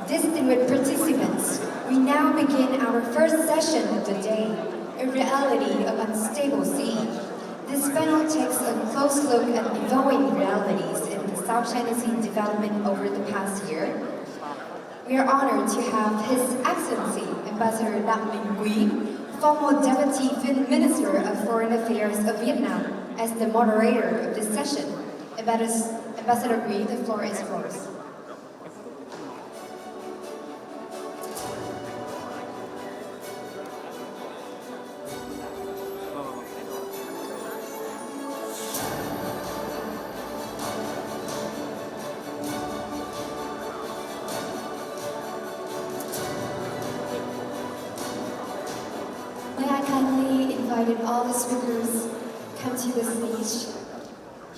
Distinguished participants, we now begin our first session of the day, A Reality of Unstable Sea. This panel takes a close look at evolving realities in the South China Sea development over the past year. We are honored to have His Excellency Ambassador Lam Minh Quý, former Deputy Minister of Foreign Affairs of Vietnam, as the moderator of this session. Ambassador Quý, the floor is yours. All the speakers come to the stage.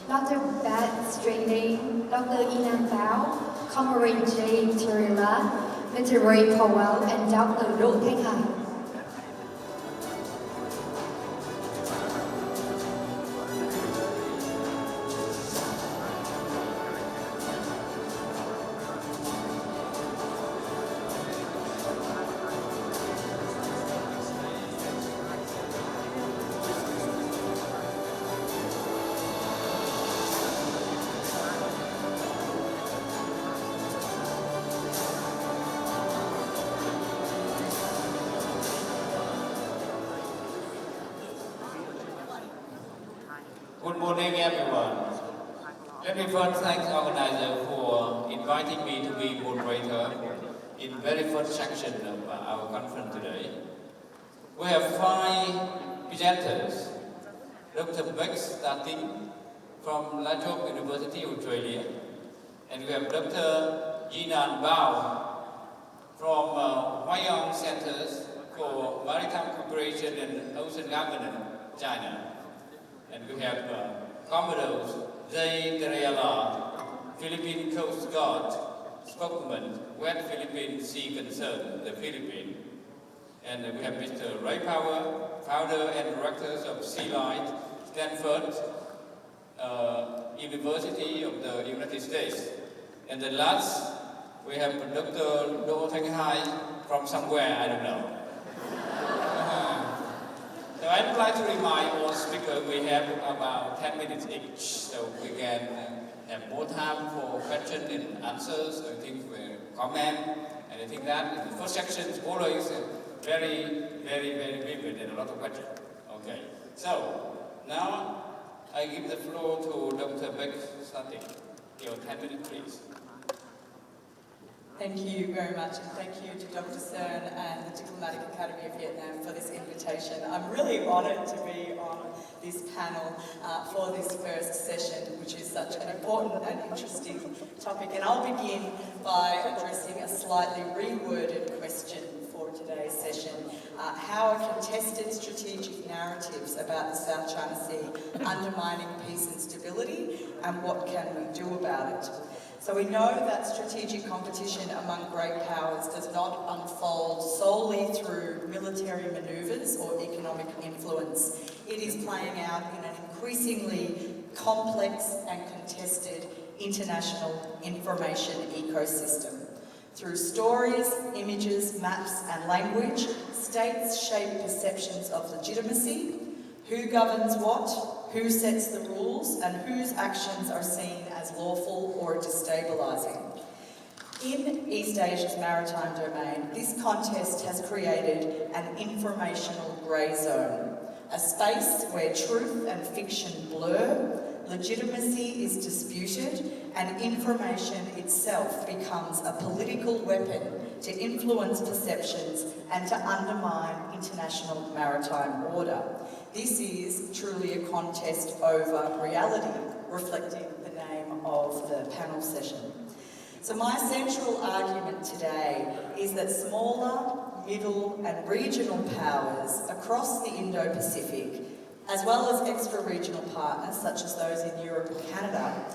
Dr. Bat Strating, Dr. Inan Bao, Comrade J. Turila, Mr. Ray Powell, and Dr. Đỗ Thanh Hải. Good morning, everyone. Let me first thank the organizer for inviting me to be moderator in the very first section of our conference today. We have 5 presenters. Dr. Beck starting from La Trobe University, Australia. And we have Dr. Yinan Bao from Huayong Centers for Maritime Cooperation and Ocean Governance, China. And we have Commodores J. Terela, Philippine Coast Guard spokesman, West Philippine Sea Concern, the Philippines. And we have Mr. Ray Powell, founder and director of Sea Light, Stanford University of the United States. And then last, we have Dr. Đỗ Thanh Hải from somewhere, I don't know. So I would like to remind all speakers we have about 10 minutes each, so we can have more time for questions and answers, I think comment, and I think that in the first section is always very vivid and a lot of questions. Okay, so now I give the floor to Dr. Beck starting. Your 10 minutes, please. Thank you very much, and thank you to Dr. Cern and the Diplomatic Academy of Vietnam for this invitation. I'm really honoured to be on this panel for this first session, which is such an important and interesting topic. And I'll begin by addressing a slightly reworded question for today's session. How are contested strategic narratives about the South China Sea undermining peace and stability, and what can we do about it? So we know that strategic competition among great powers does not unfold solely through military manoeuvres or economic influence. It is playing out in an increasingly complex and contested international information ecosystem. Through stories, images, maps, and language, states shape perceptions of legitimacy, who governs what, who sets the rules, and whose actions are seen as lawful or destabilising. In East Asia's maritime domain, this contest has created an informational grey zone, a space where truth and fiction blur, legitimacy is disputed, and information itself becomes a political weapon to influence perceptions and to undermine international maritime order. This is truly a contest over reality, reflecting the name of the panel session. So my central argument today is that smaller, middle and regional powers across the Indo-Pacific, as well as extra-regional partners such as those in Europe and Canada,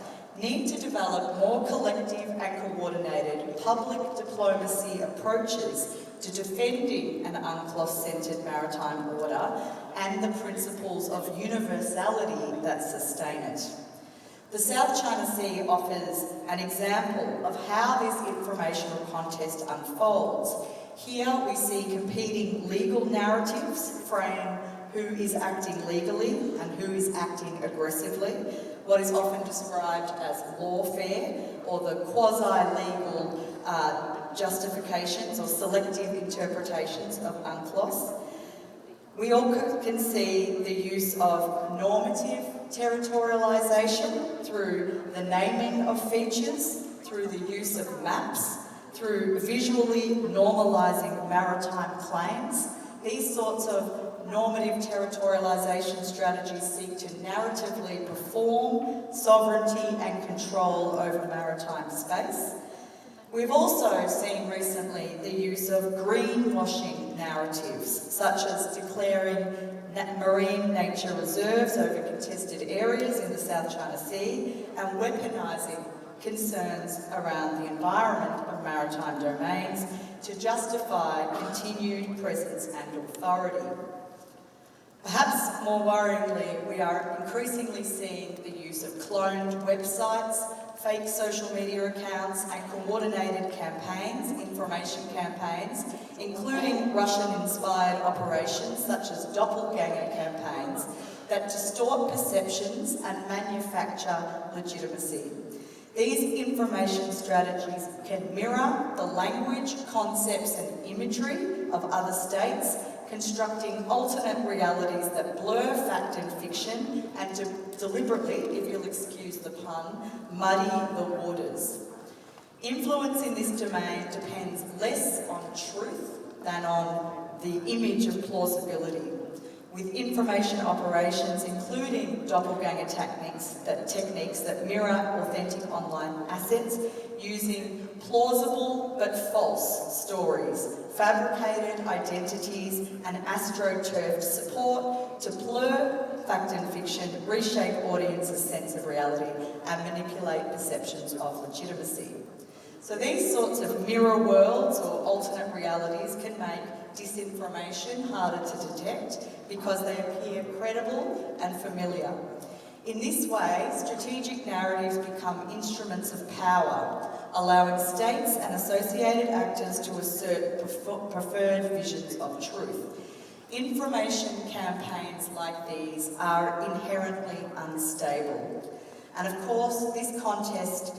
need to develop more collective and coordinated public diplomacy approaches to defending an UNCLOS-centred maritime order and the principles of universality that sustain it. The South China Sea offers an example of how this informational contest unfolds. Here we see competing legal narratives frame who is acting legally and who is acting aggressively, what is often described as lawfare, or the quasi-legal justifications or selective interpretations of UNCLOS. We also can see the use of normative territorialisation through the naming of features, through the use of maps, through visually normalising maritime claims. These sorts of normative territorialisation strategies seek to narratively perform sovereignty and control over maritime space. We've also seen recently the use of greenwashing narratives, such as declaring marine nature reserves over contested areas in the South China Sea and weaponising concerns around the environment of maritime domains to justify continued presence and authority. Perhaps more worryingly, we are increasingly seeing the use of cloned websites, fake social media accounts and coordinated campaigns, information campaigns, including Russian-inspired operations such as doppelganger campaigns that distort perceptions and manufacture legitimacy. These information strategies can mirror the language, concepts and imagery of other states, constructing alternate realities that blur fact and fiction and to deliberately, if you'll excuse the pun, muddy the waters. Influence in this domain depends less on truth than on the image of plausibility, with information operations including doppelganger techniques that mirror authentic online assets using plausible but false stories, fabricated identities and astroturfed support to blur fact and fiction, reshape audiences' sense of reality and manipulate perceptions of legitimacy. So these sorts of mirror worlds or alternate realities can make disinformation harder to detect because they appear credible and familiar. In this way, strategic narratives become instruments of power, allowing states and associated actors to assert preferred visions of truth. Information campaigns like these are inherently unstable. And of course, this contest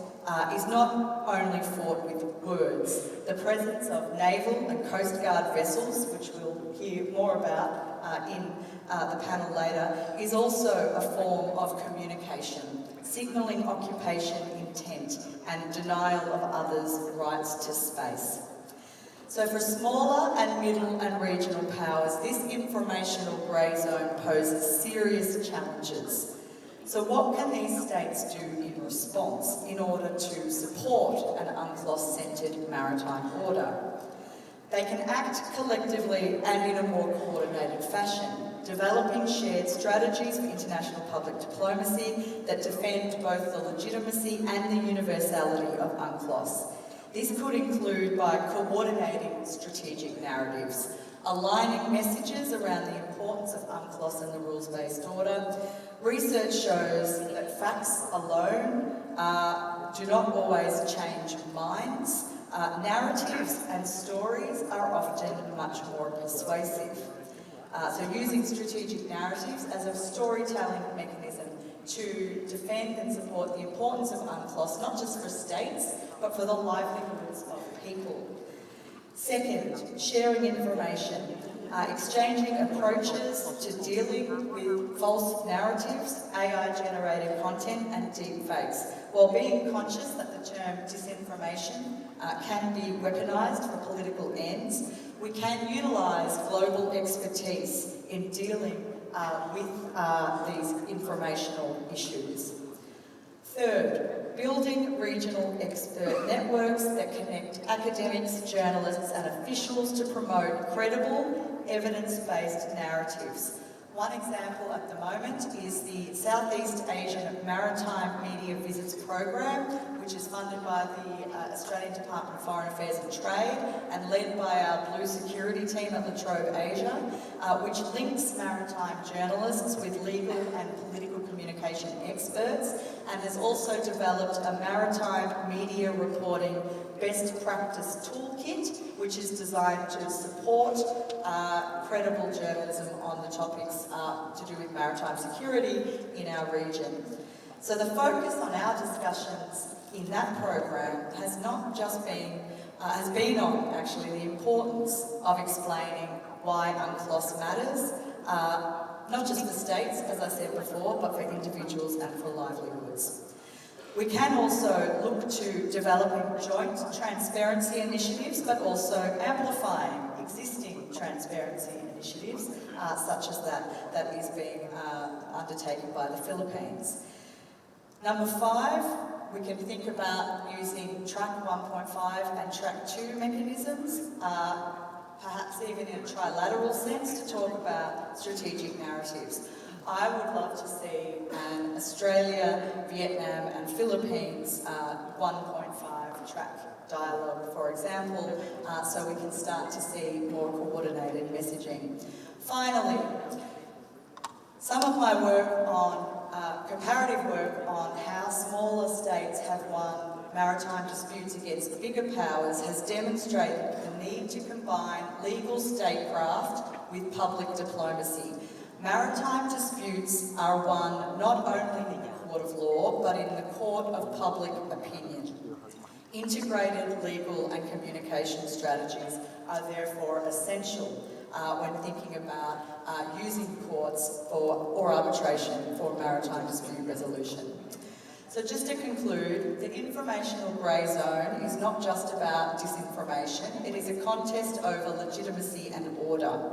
is not only fought with words. The presence of naval and coast guard vessels, which we'll hear more about in the panel later, is also a form of communication, signalling occupation intent and denial of others' rights to space. So for smaller and middle and regional powers, this informational grey zone poses serious challenges. So what can these states do in response in order to support an UNCLOS-centred maritime order? They can act collectively and in a more coordinated fashion, developing shared strategies for international public diplomacy that defend both the legitimacy and the universality of UNCLOS. This could include by coordinating strategic narratives, aligning messages around the importance of UNCLOS and the rules-based order. Research shows that facts alone do not always change minds. Narratives and stories are often much more persuasive. So using strategic narratives as a storytelling mechanism to defend and support the importance of UNCLOS, not just for states, but for the livelihoods of people. Second, sharing information, exchanging approaches to dealing with false narratives, AI-generated content and deepfakes, while being conscious that the term disinformation can be weaponised for political ends. We can utilise global expertise in dealing with these informational issues. Third, building regional expert networks that connect academics, journalists and officials to promote credible, evidence-based narratives. One example at the moment is the Southeast Asian Maritime Media Media Visits Program, which is funded by the Australian Department of Foreign Affairs and Trade and led by our Blue Security team at La Trobe Asia, which links maritime journalists with legal and political communication experts, and has also developed a maritime media reporting best practice toolkit, which is designed to support credible journalism on the topics to do with maritime security in our region. So the focus on our discussions in that program has not just been, has been on actually the importance of explaining why UNCLOS matters, not just for states, as I said before, but for individuals and for livelihoods. We can also look to developing joint transparency initiatives, but also amplifying existing transparency initiatives, such as that is being undertaken by the Philippines. Number 5, we can think about using Track 1.5 and Track 2 mechanisms, perhaps even in a trilateral sense, to talk about strategic narratives. I would love to see an Australia, Vietnam and Philippines 1.5 track dialogue, for example, so we can start to see more coordinated messaging. Finally, some of my work on, comparative work on how smaller states have won maritime disputes against bigger powers has demonstrated the need to combine legal statecraft with public diplomacy. Maritime disputes are won not only in the court of law, but in the court of public opinion. Integrated legal and communication strategies are therefore essential when thinking about using courts or arbitration for maritime dispute resolution. So just to conclude, the informational grey zone is not just about disinformation, it is a contest over legitimacy and order.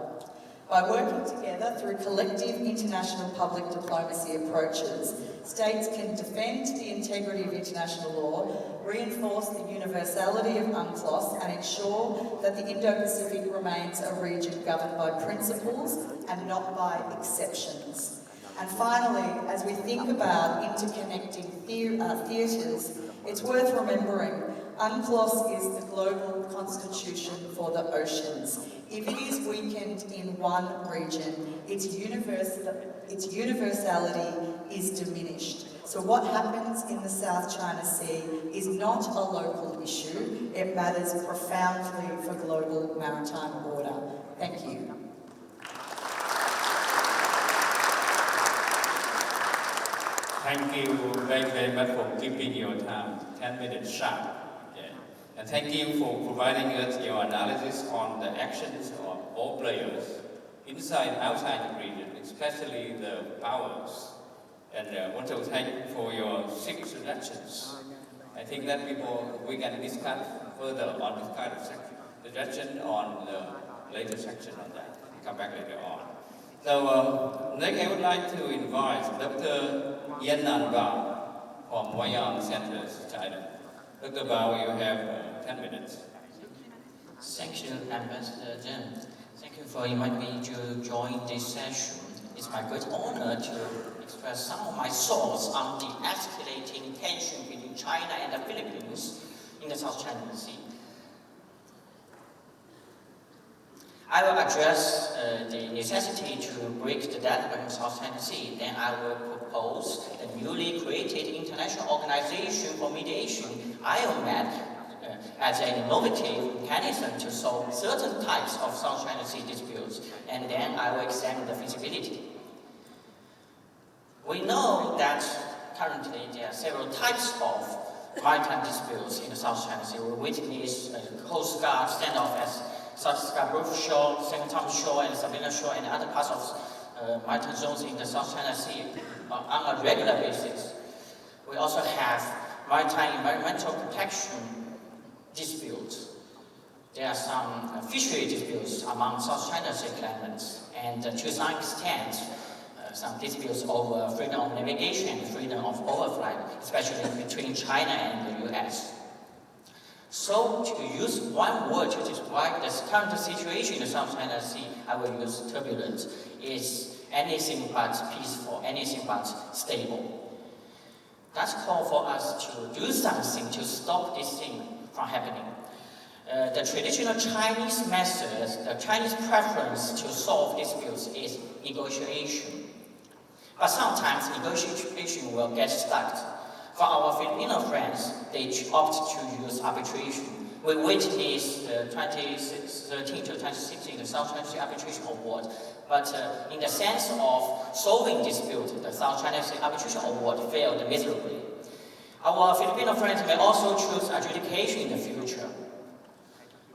By working together through collective international public diplomacy approaches, states can defend the integrity of international law, reinforce the universality of UNCLOS, and ensure that the Indo-Pacific remains a region governed by principles and not by exceptions. And finally, as we think about interconnecting theatres, it's worth remembering UNCLOS is the global constitution for the oceans. If it is weakened in one region, its universality is diminished. So what happens in the South China Sea is not a local issue, it matters profoundly for global maritime order. Thank you. Thank you very much for keeping your time, 10 minutes sharp. And thank you for providing us your analysis on the actions of all players inside and outside the region, especially the powers. And I want to thank you for your 6 suggestions. I think that we can discuss further on this kind of suggestion on the later section on that. We'll come back later on. So next I would like to invite Dr. Yannan Bao from Wayang Centers, China. Dr. Bao, you have 10 minutes. Thank you, Ambassador Jen. Thank you for inviting me to join this session. It's my great honor to express some of my thoughts on the escalating tension between China and the Philippines in the South China Sea. I will address the necessity to break the deadlock in South China Sea. Then I will propose the newly created International Organization for Mediation, IOMED, as an innovative mechanism to solve certain types of South China Sea disputes. And then I will examine the feasibility. We know that currently there are several types of maritime disputes in the South China Sea. We witness Coast Guard standoff as South Scarborough Shore, St. Thomas Shore, and Sabina Shore, and other parts of maritime zones in the South China Sea on a regular basis. We also have maritime environmental protection disputes. There are some fishery disputes among South China Sea claimants, and to some extent, some disputes over freedom of navigation and freedom of overflight, especially between China and the US. So, to use one word to describe the current situation in the South China Sea, I will use turbulent. It's anything but peaceful, anything but stable. That's call for us to do something to stop this thing from happening. The traditional Chinese methods, the Chinese preference to solve disputes is negotiation. But sometimes negotiation will get stuck. For our Filipino friends, they opt to use arbitration. We witnessed the 2013 to 2016 the South China Sea Arbitration Award. But in the sense of solving dispute, the South China Sea Arbitration Award failed miserably. Our Filipino friends may also choose adjudication in the future.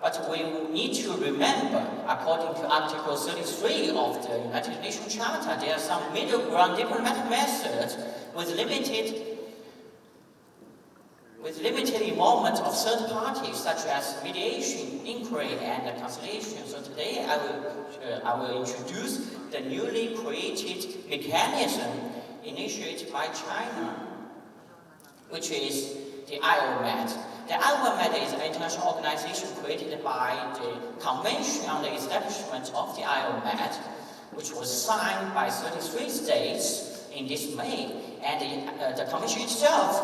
But we need to remember, according to Article 33 of the United Nations Charter, there are some middle ground diplomatic methods with limited involvement of third parties, such as mediation, inquiry, and conciliation. So today I will introduce the newly created mechanism initiated by China, which is the IOMAT. The IOMAT is an international organization created by the Convention on the Establishment of the IOMAT, which was signed by 33 states in this May. And the convention itself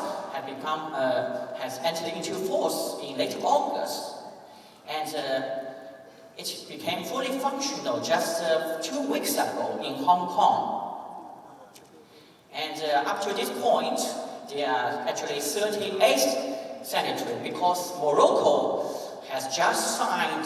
has entered into force in late August. And it became fully functional just 2 weeks ago in Hong Kong. And up to this point, there are actually 38 signatories, because Morocco has just signed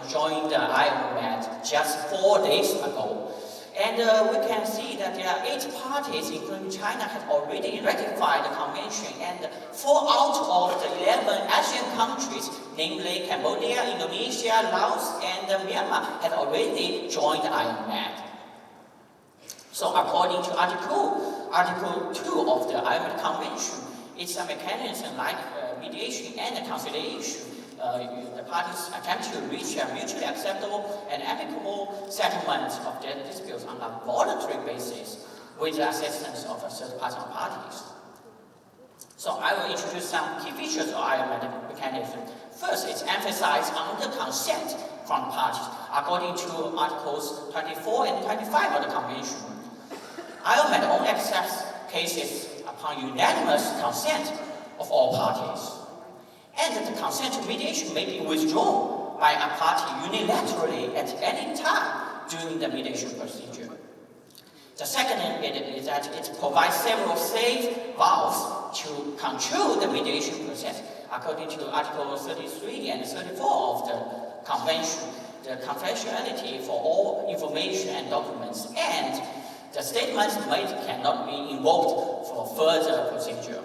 joined the IOMAT just 4 days ago. And we can see that there are 8 parties, including China, have already ratified the convention, and 4 out of the 11 Asian countries, namely Cambodia, Indonesia, Laos, and Myanmar, have already joined the IOMAT. So according to Article 2 of the IOMAT Convention, it's a mechanism like mediation and conciliation. The parties attempt to reach a mutually acceptable and amicable settlement of their disputes on a voluntary basis with the assistance of third-party parties. So I will introduce some key features of IOMAT mechanism. First, it's emphasized on the consent from parties, according to Articles 24 and 25 of the Convention. IOMAT only accepts cases upon unanimous consent of all parties. And the consent to mediation may be withdrawn by a party unilaterally at any time during the mediation procedure. The second is that it provides several safe valves to control the mediation process. According to Article 33 and 34 of the Convention, the confidentiality for all information and documents, and the statements made cannot be invoked for further procedure.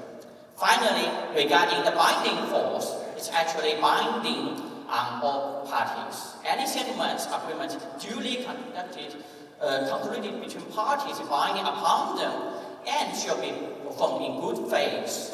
Finally, regarding the binding force, it's actually binding on all parties. Any settlements agreement duly concluded between parties binding upon them and shall be performed in good faith.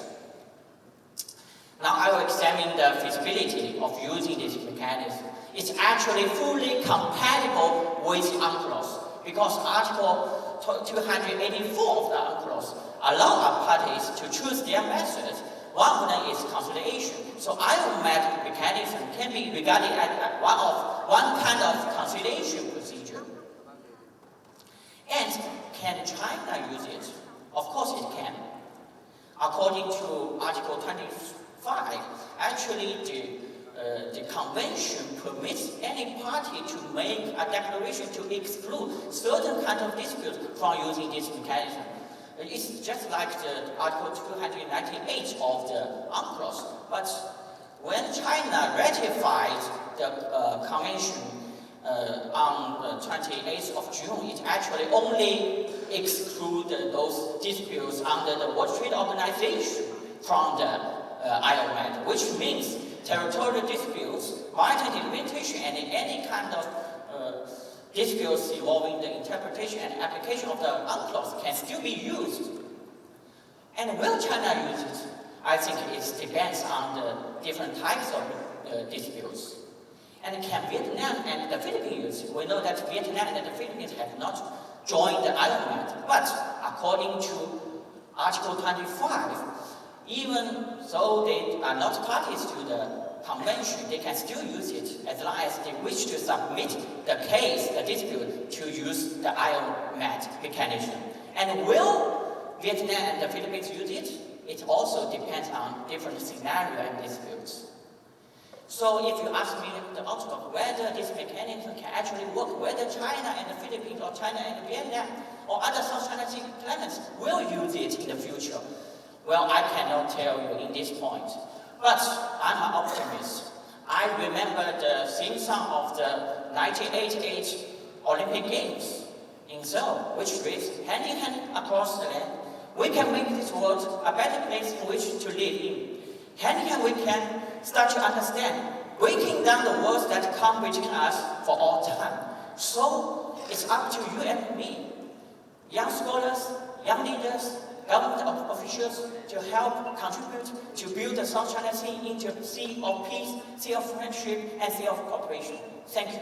Now I will examine the feasibility of using this mechanism. It's actually fully compatible with the UNCLOS, because Article 284 of the UNCLOS allow parties to choose their methods. One of them is conciliation. So IOMAT mechanism can be regarded as one kind of conciliation procedure. And can China use it? Of course it can. According to Article 25, actually the convention permits any party to make a declaration to exclude certain kind of disputes from using this mechanism. It's just like the Article 298 of the UNCLOS. But when China ratified the convention on the 28th of June, it actually only excluded those disputes under the World Trade Organization from the IOMAT, which means territorial disputes, maritime delimitation, and any kind of disputes involving the interpretation and application of the UNCLOS can still be used. And will China use it? I think it depends on the different types of disputes. And can Vietnam and the Philippines use it? We know that Vietnam and the Philippines have not joined the IOMAT, but according to Article 25, even though they are not parties to the convention, they can still use it as long as they wish to submit the case, the dispute, to use the IOMAT mechanism. And will Vietnam and the Philippines use it? it also depends on different scenarios and disputes. So if you ask me the outlook, whether this mechanism can actually work, whether China and the Philippines or China and Vietnam or other South China Sea claimants will use it in the future, well, I cannot tell you in this point. But I'm an optimist. I remember the theme song of the 1988 Olympic Games in Seoul, which reads, hand in hand across the land, we can make this world a better place in which to live in. Hand in hand we can start to understand, breaking down the walls that come between us for all time. So it's up to you and me, young scholars, young leaders, government officials, to help contribute to build the South China Sea into a sea of peace, sea of friendship, and sea of cooperation. Thank you.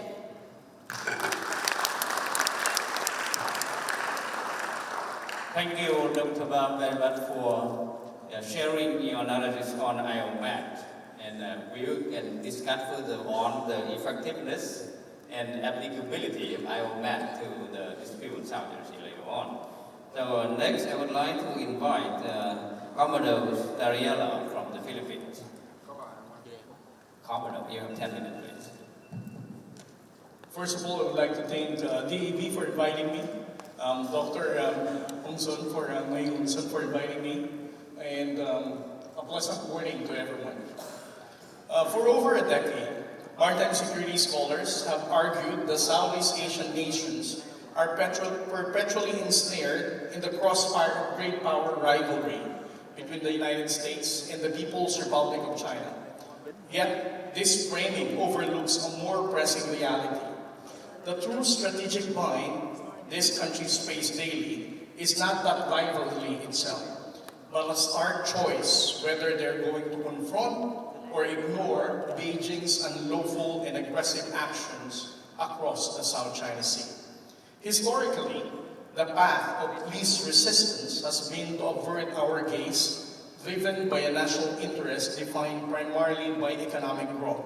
Thank you, Dr. Bam, very much for sharing your analysis on IOMAT. And we can discuss further on the effectiveness and applicability of IOMAT to the dispute South China Sea later on. So next, I would like to invite Commodore Dariela from the Philippines. Commodore, you have 10 minutes, please. First of all, I would like to thank DAV for inviting me, Dr. Hongsun for inviting me, and a pleasant morning to everyone. For over a decade, maritime security scholars have argued the Southeast Asian nations are perpetually ensnared in the crossfire of great power rivalry between the United States and the People's Republic of China. Yet, this framing overlooks a more pressing reality. The true strategic bind these countries face daily is not that rivalry itself, but a stark choice whether they're going to confront or ignore Beijing's unlawful and aggressive actions across the South China Sea. Historically, the path of least resistance has been to avert our gaze, driven by a national interest defined primarily by economic growth,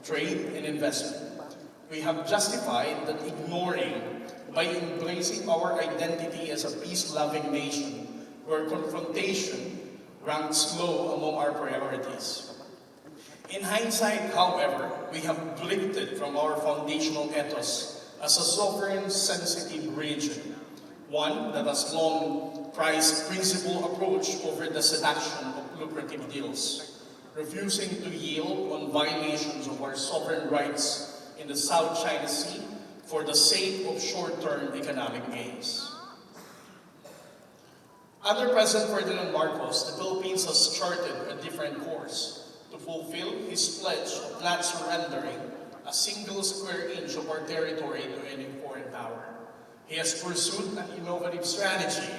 trade, and investment. We have justified that ignoring by embracing our identity as a peace-loving nation, where confrontation ranks low among our priorities. In hindsight, however, we have drifted from our foundational ethos as a sovereign-sensitive region, one that has long prized principled approach over the seduction of lucrative deals, refusing to yield on violations of our sovereign rights in the South China Sea for the sake of short-term economic gains. Under President Ferdinand Marcos, the Philippines has charted a different course to fulfill his pledge of not surrendering a single square inch of our territory to any foreign power. He has pursued an innovative strategy,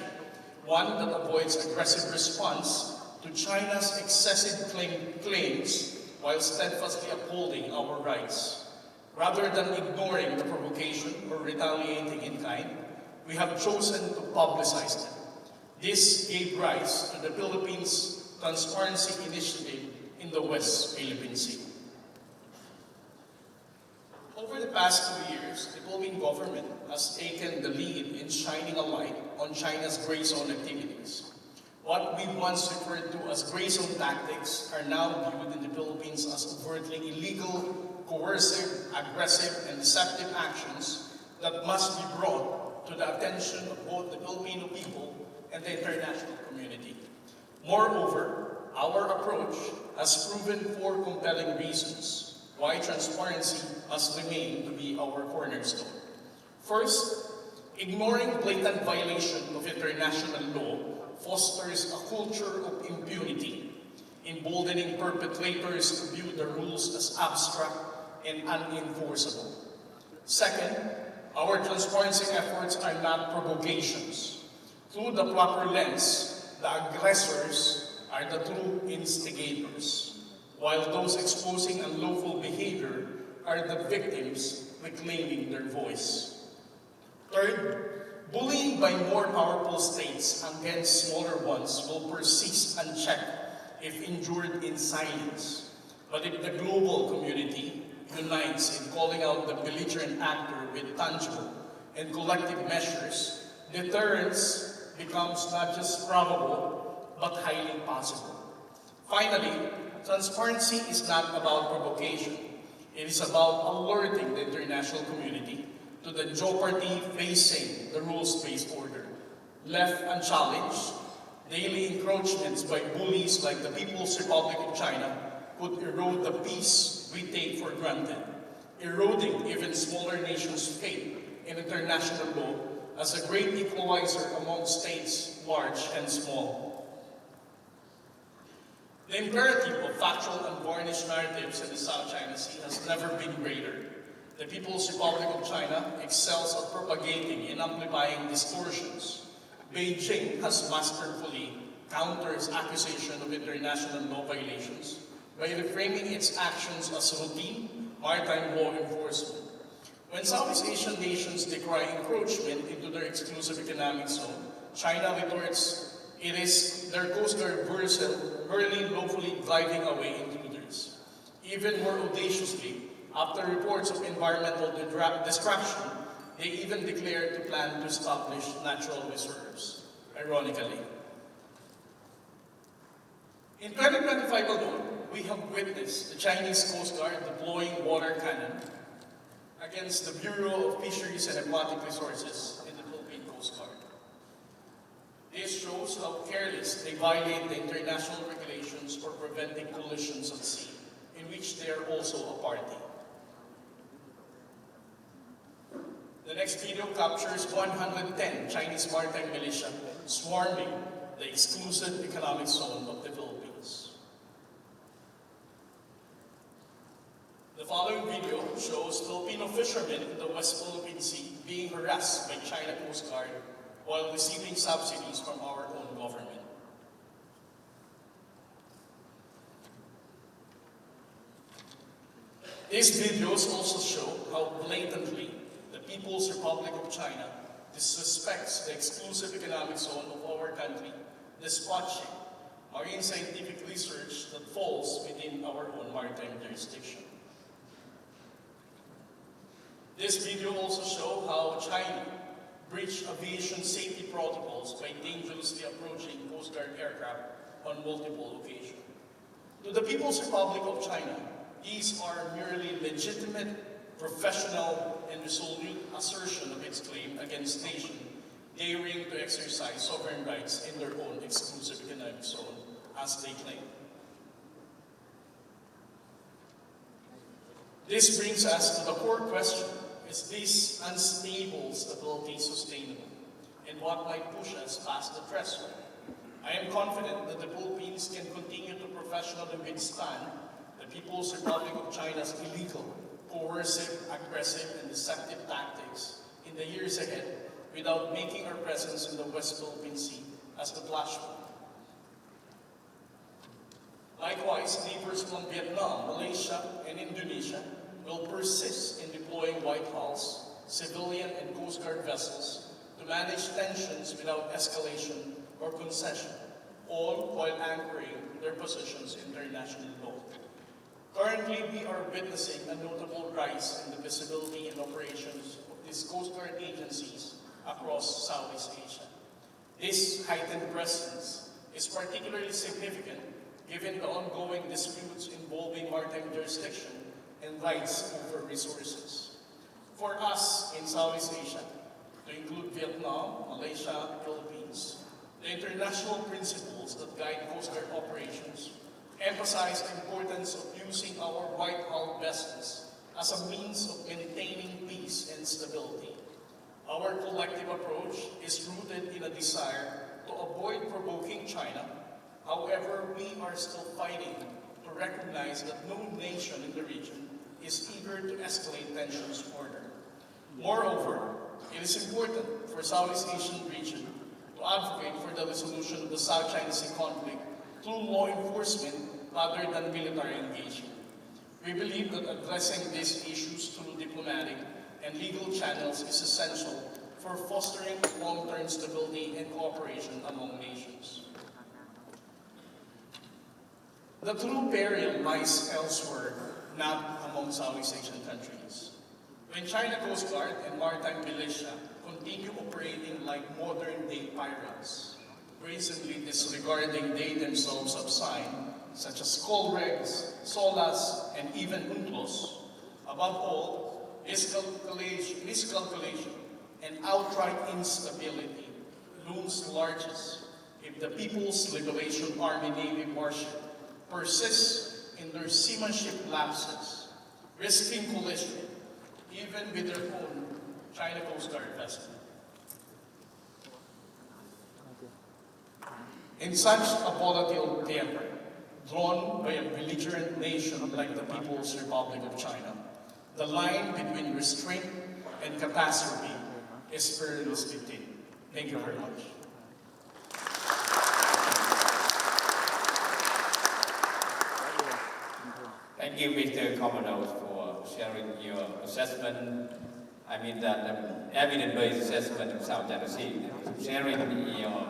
one that avoids aggressive response to China's excessive claims while steadfastly upholding our rights. Rather than ignoring the provocation or retaliating in kind, we have chosen to publicize them. This gave rise to the Philippines Transparency Initiative in the West Philippine Sea. Over the past 2 years, the Philippine government has taken the lead in shining a light on China's gray zone activities. What we once referred to as gray zone tactics are now viewed in the Philippines as overtly illegal, coercive, aggressive, and deceptive actions that must be brought to the attention of both the Filipino people and the international community. Moreover, our approach has proven 4 compelling reasons why transparency has remained to be our cornerstone. First, ignoring blatant violation of international law fosters a culture of impunity, emboldening perpetrators to view the rules as abstract and unenforceable. Second, our transparency efforts are not provocations. Through the proper lens, the aggressors are the true instigators, while those exposing unlawful behavior are the victims reclaiming their voice. Third, bullying by more powerful states against smaller ones will persist unchecked if endured in silence. But if the global community unites in calling out the belligerent actor with tangible and collective measures, deterrence becomes not just probable, but highly possible. Finally, transparency is not about provocation. It is about alerting the international community to the jeopardy facing the rules-based order. Left unchallenged, daily encroachments by bullies like the People's Republic of China could erode the peace we take for granted, eroding even smaller nations' faith in international law as a great equalizer among states, large and small. The imperative of factual unvarnished narratives in the South China Sea has never been greater. The People's Republic of China excels at propagating and amplifying distortions. Beijing has masterfully countered accusations of international law violations by reframing its actions as routine maritime law enforcement. When Southeast Asian nations decry encroachment into their exclusive economic zone, China retorts it is their Coast Guard vessel hurriedly lawfully driving away intruders. Even more audaciously, after reports of environmental destruction, they even declared to plan to establish natural reserves, ironically. In 2025 alone, we have witnessed the Chinese Coast Guard deploying water cannon against the Bureau of Fisheries and Aquatic Resources in the Philippine Coast Guard. This shows how careless they violate the international regulations for preventing collisions at sea, in which they are also a party. The next video captures 110 Chinese maritime militia swarming the exclusive economic zone of the Philippines. The following video shows Filipino fishermen in the West Philippine Sea being harassed by China Coast Guard while receiving subsidies from our own government. These videos also show how blatantly the People's Republic of China disrespects the exclusive economic zone of our country, dispatching marine scientific research that falls within our own maritime jurisdiction. This video also shows how China breached aviation safety protocols by dangerously approaching Coast Guard aircraft on multiple occasions. To the People's Republic of China, these are merely legitimate, professional, and resolute assertion of its claim against nation daring to exercise sovereign rights in their own exclusive economic zone, as they claim. This brings us to the core question: is this unstable stability sustainable? And what might push us past the threshold? I am confident that the Philippines can continue to professionally withstand the People's Republic of China's illegal, coercive, aggressive, and deceptive tactics in the years ahead without making our presence in the West Philippine Sea as the flashpoint. Likewise, neighbors from Vietnam, Malaysia, and Indonesia will persist in deploying White Hulls, civilian and Coast Guard vessels to manage tensions without escalation or concession, all while anchoring their positions in international law. Currently, we are witnessing a notable rise in the visibility and operations of these Coast Guard agencies across Southeast Asia. This heightened presence is particularly significant given the ongoing disputes involving maritime jurisdiction and rights over resources. For us in Southeast Asia, to include Vietnam, Malaysia, Philippines, the international principles that guide Coast Guard operations emphasize the importance of using our White Hull vessels as a means of maintaining peace and stability. Our collective approach is rooted in a desire to avoid provoking China. However, we are still fighting to recognize that no nation in the region is eager to escalate tensions further. Moreover, it is important for Southeast Asian region to advocate for the resolution of the South China Sea conflict through law enforcement rather than military engagement. We believe that addressing these issues through diplomatic and legal channels is essential for fostering long-term stability and cooperation among nations. The true peril lies elsewhere, not among Southeast Asian countries. When China Coast Guard and maritime militia continue operating like modern-day pirates, brazenly disregarding they themselves have signed, such as Colregs, SOLAS, and even UNCLOS. Above all, miscalculation and outright instability looms largest if the People's Liberation Army Navy warship persists in their seamanship lapses, risking collision even with their own China Coast Guard vessel. In such a volatile theater, drawn by a belligerent nation like the People's Republic of China, the line between restraint and capacity is perilously thin. Thank you very much. Thank you, Mr. Commodore, for sharing your assessment. I mean that evidence-based assessment of South China Sea, sharing your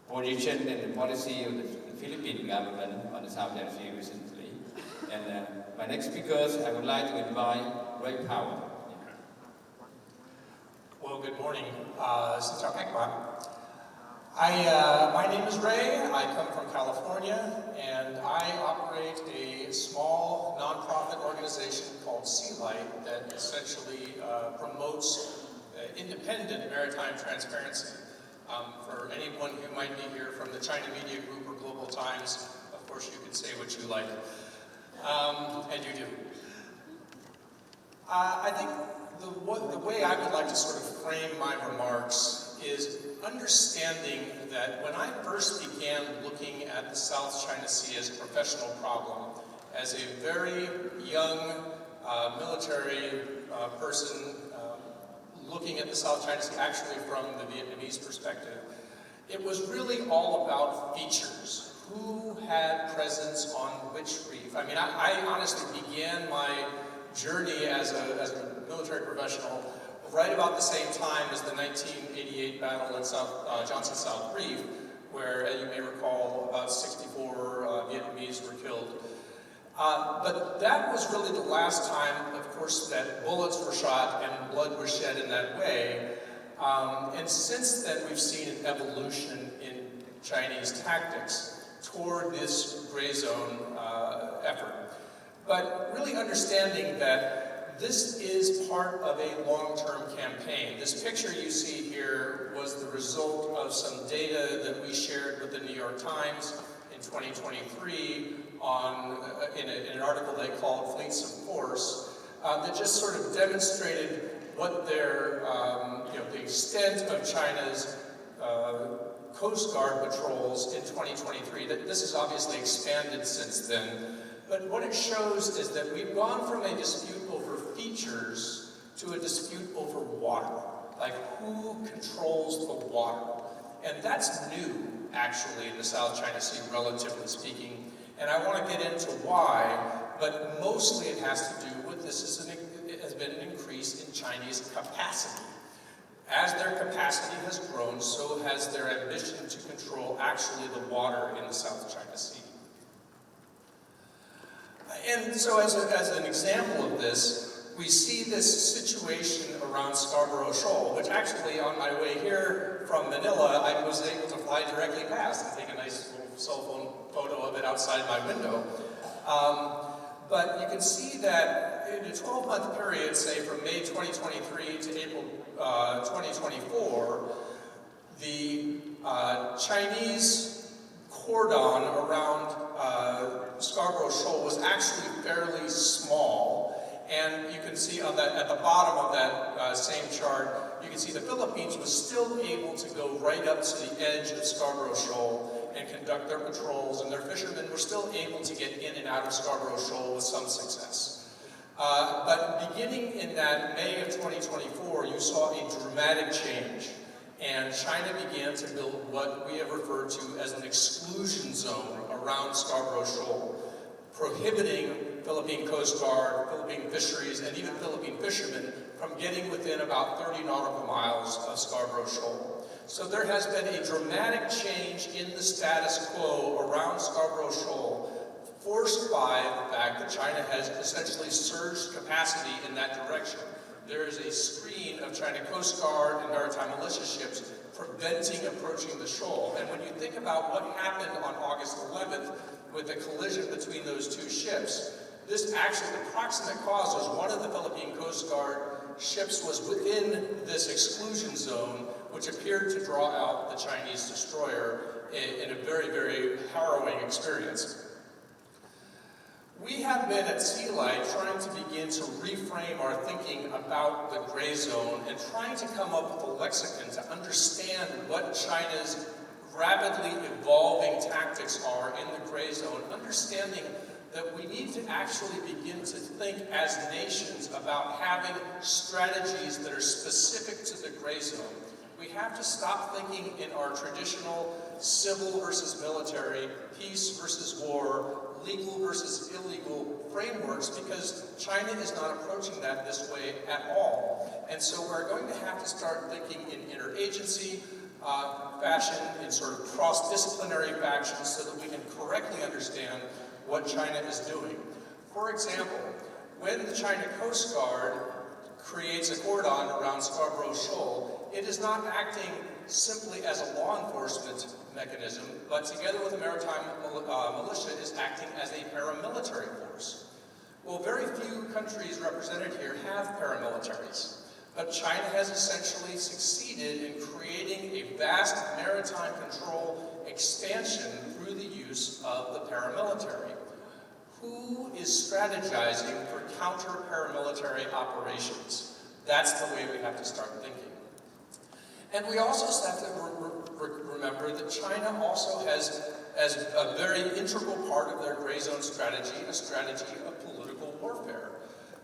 position and the policy of the Philippine government on the South China Sea recently. And my next speakers, I would like to invite Ray Powell. Well, good morning. Xin chào các bạn. My name is Ray. I come from California, and I operate a small nonprofit organization called Sea Light that essentially promotes independent maritime transparency. For anyone who might be here from the China Media Group or Global Times, of course you can say what you like, and you do. I think the way I would like to sort of frame my remarks is understanding that when I first began looking at the South China Sea as a professional problem, as a very young military person looking at the South China Sea actually from the Vietnamese perspective, it was really all about features. Who had presence on which reef? I mean, I honestly began my journey as a military professional right about the same time as the 1988 battle at Johnson South Reef, where, as you may recall, about 64 Vietnamese were killed. But that was really the last time, of course, that bullets were shot and blood was shed in that way. And since then, we've seen an evolution in Chinese tactics toward this gray zone effort. But really understanding that this is part of a long-term campaign. This picture you see here was the result of some data that we shared with the New York Times in 2023 in an article they called Fleets of Force that just sort of demonstrated what their, the extent of China's Coast Guard patrols in 2023. This has obviously expanded since then. But what it shows is that we've gone from a dispute over features to a dispute over water. Like, who controls the water? And that's new, actually, in the South China Sea, relatively speaking. And I want to get into why, but mostly it has to do with this has been an increase in Chinese capacity. As their capacity has grown, so has their ambition to control actually the water in the South China Sea. And so as an example of this, we see this situation around Scarborough Shoal, which actually on my way here from Manila, I was able to fly directly past and take a nice little cell phone photo of it outside my window. But you can see that in a 12-month period, say from May 2023 to April 2024, the Chinese cordon around Scarborough Shoal was actually fairly small. And you can see on that, at the bottom of that same chart, you can see the Philippines was still able to go right up to the edge of Scarborough Shoal and conduct their patrols, and their fishermen were still able to get in and out of Scarborough Shoal with some success. But beginning in that May of 2024, you saw a dramatic change, and China began to build what we have referred to as an exclusion zone around Scarborough Shoal, prohibiting Philippine Coast Guard, Philippine fisheries, and even Philippine fishermen from getting within about 30 nautical miles of Scarborough Shoal. So there has been a dramatic change in the status quo around Scarborough Shoal, forced by the fact that China has essentially surged capacity in that direction. there is a screen of China Coast Guard and maritime militia ships preventing approaching the shoal. And when you think about what happened on August 11th with the collision between those two ships, this actually, the proximate cause was one of the Philippine Coast Guard ships was within this exclusion zone, which appeared to draw out the Chinese destroyer in a very, very harrowing experience. We have been at Sea Light trying to begin to reframe our thinking about the gray zone and trying to come up with a lexicon to understand what China's rapidly evolving tactics are in the gray zone, understanding that we need to actually begin to think as nations about having strategies that are specific to the gray zone. We have to stop thinking in our traditional civil versus military, peace versus war, legal versus illegal frameworks, because China is not approaching that this way at all. And so we're going to have to start thinking in interagency fashion, in sort of cross-disciplinary fashion, so that we can correctly understand what China is doing. For example, when the China Coast Guard creates a cordon around Scarborough Shoal, it is not acting simply as a law enforcement mechanism, but together with the maritime militia is acting as a paramilitary force. Well, very few countries represented here have paramilitaries, but China has essentially succeeded in creating a vast maritime control expansion through the use of the paramilitary. Who is strategizing for counter-paramilitary operations? That's the way we have to start thinking. And we also have to remember that China also has, as a very integral part of their gray zone strategy, a strategy of political warfare.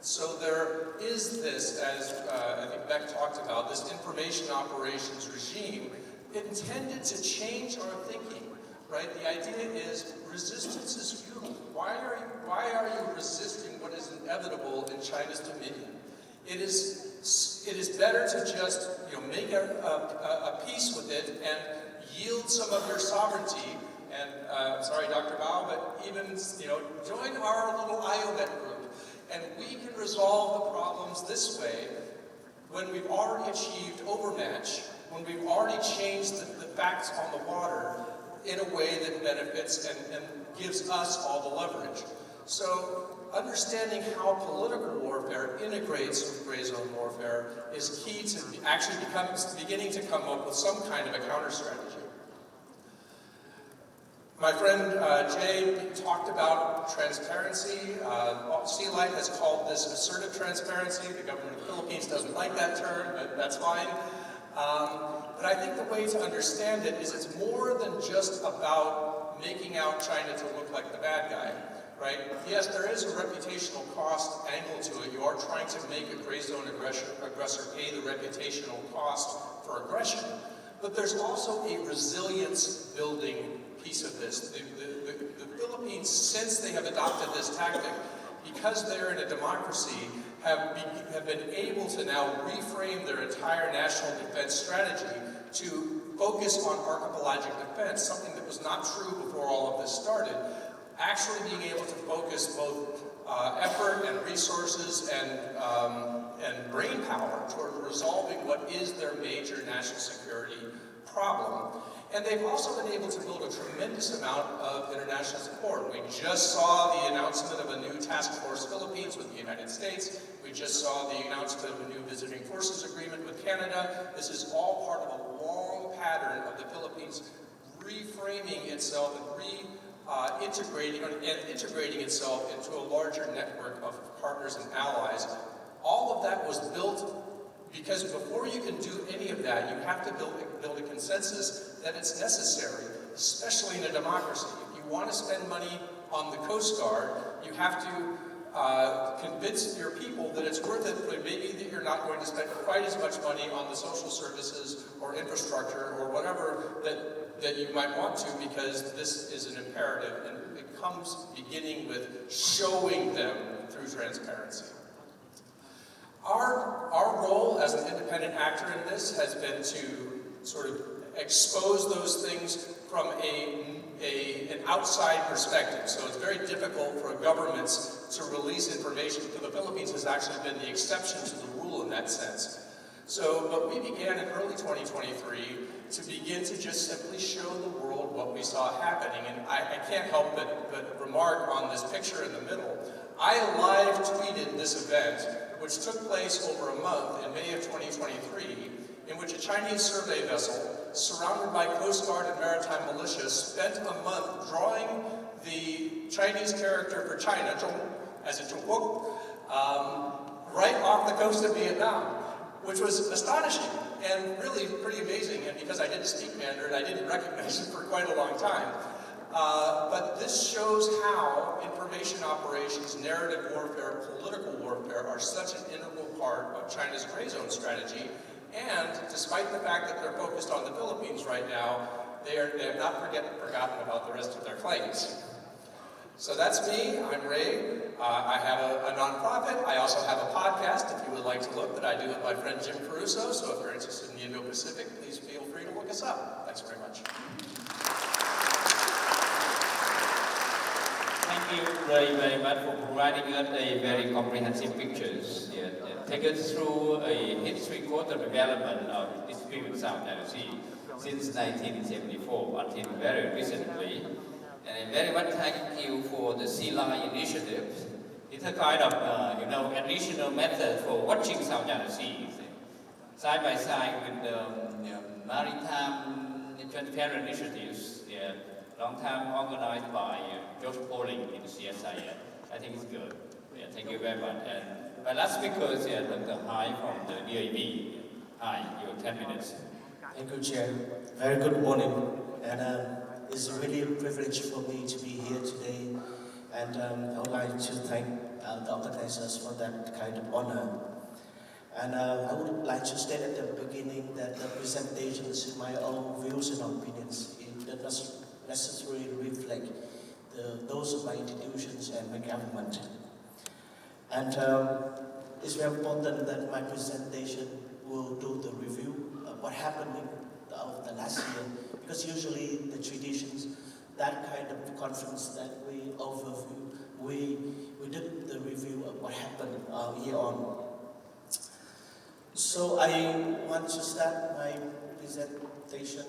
So there is this, as I think Beck talked about, this information operations regime intended to change our thinking, right? The idea is resistance is futile. Why are you resisting what is inevitable in China's dominion? It is better to just make a peace with it and yield some of your sovereignty. And sorry, Dr. Bao, but even join our little IOMET group, and we can resolve the problems this way when we've already achieved overmatch, when we've already changed the facts on the water in a way that benefits and gives us all the leverage. So understanding how political warfare integrates with gray zone warfare is key to actually beginning to come up with some kind of a counter strategy. My friend Jay talked about transparency. Sea Light has called this assertive transparency. The government of the Philippines doesn't like that term, but that's fine. But I think the way to understand it is it's more than just about making out China to look like the bad guy, right? Yes, there is a reputational cost angle to it. You are trying to make a gray zone aggressor pay the reputational cost for aggression. But there's also a resilience building piece of this. The Philippines, since they have adopted this tactic, because they're in a democracy, have been able to now reframe their entire national defense strategy to focus on archipelagic defense, something that was not true before all of this started. Actually being able to focus both effort and resources and brain power toward resolving what is their major national security problem. And they've also been able to build a tremendous amount of international support. We just saw the announcement of a new Task Force Philippines with the United States. We just saw the announcement of a new visiting forces agreement with Canada. This is all part of a long pattern of the Philippines reframing itself and integrating itself into a larger network of partners and allies. All of that was built because before you can do any of that, you have to build a consensus that it's necessary, especially in a democracy. If you want to spend money on the Coast Guard, you have to convince your people that it's worth it, but maybe that you're not going to spend quite as much money on the social services or infrastructure or whatever that you might want to, because this is an imperative, and it comes beginning with showing them through transparency. Our role as an independent actor in this has been to sort of expose those things from an outside perspective. So it's very difficult for governments to release information. The Philippines has actually been the exception to the rule cool in that sense. So, but we began in early 2023 to begin to just simply show the world what we saw happening. And I can't help but remark on this picture in the middle. I live tweeted this event, which took place over a month in May of 2023, in which a Chinese survey vessel, surrounded by Coast Guard and maritime militia, spent a month drawing the Chinese character for China, as a Zhongguo, right off the coast of Vietnam, which was astonishing and really pretty amazing. And because I didn't speak Mandarin, I didn't recognize it for quite a long time. But this shows how information operations, narrative warfare, political warfare are such an integral part of China's gray zone strategy. And despite the fact that they're focused on the Philippines right now, they have not forgotten about the rest of their claims. So that's me. I'm Ray. I have a nonprofit. I also have a podcast, if you would like to look, that I do with my friend Jim Caruso. So if you're interested in the Indo-Pacific, please feel free to look us up. Thanks very much. Thank you very much for providing us a very comprehensive pictures. Take us through a history course of development of dispute in South China Sea since 1974 until very recently. And I very much thank you for the Sea Line initiative. It's a kind of additional method for watching South China Sea, side by side with the maritime transparent initiatives. Long time organized by George Polling in the CSIS. I think it's good. Thank you very much. And my last speaker is Dr. Hai from the DAV. Hi, your 10 minutes. Thank you, Chair. Very good morning. And it's really a privilege for me to be here today. And I would like to thank the organizers for that kind of honor. And I would like to state at the beginning that the presentations in my own views and opinions, it does necessarily reflect those of my institutions and my government. And it's very important that my presentation will do the review of what happened in the last year, because usually the traditions, that kind of conference that we overview, we did the review of what happened year on. So I want to start my presentation.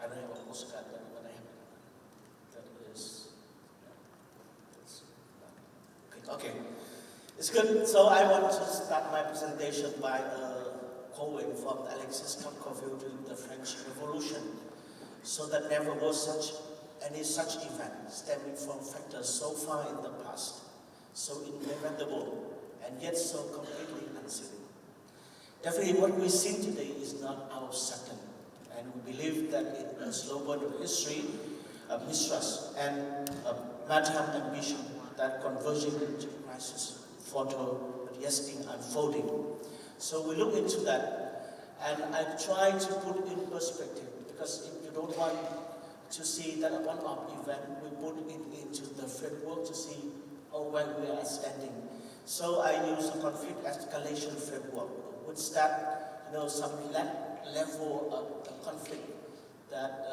I don't have a postcard, but what I have, that is, okay. It's good. So I want to start my presentation by quoting from Alexis Tocqueville during the French Revolution. So that never was any such event stemming from factors so far in the past, so inevitable, and yet so completely unseen. Definitely what we see today is not our second, and we believe that in a slow burn of history, of mistrust, and of maritime ambition that converging into crisis photo, but yes, in unfolding. So we look into that, and I try to put in perspective, because if you don't want to see that one-off event, we put it into the framework to see where we are standing. So I use a conflict escalation framework, which that some level of the conflict that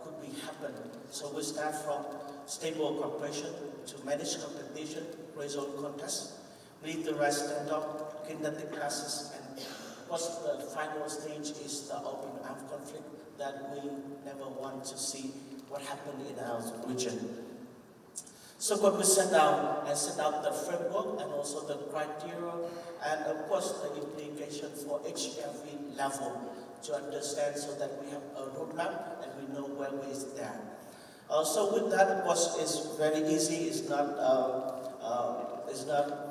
could be happen. So we start from stable cooperation to manage competition, racial contest, military standoff, kinetic classes, and of course the final stage is the open armed conflict that we never want to see what happened in our region. So what we set out the framework and also the criteria and of course the implication for each every level to understand so that we have a roadmap and we know where we stand. So with that, of course, it's very easy. It's not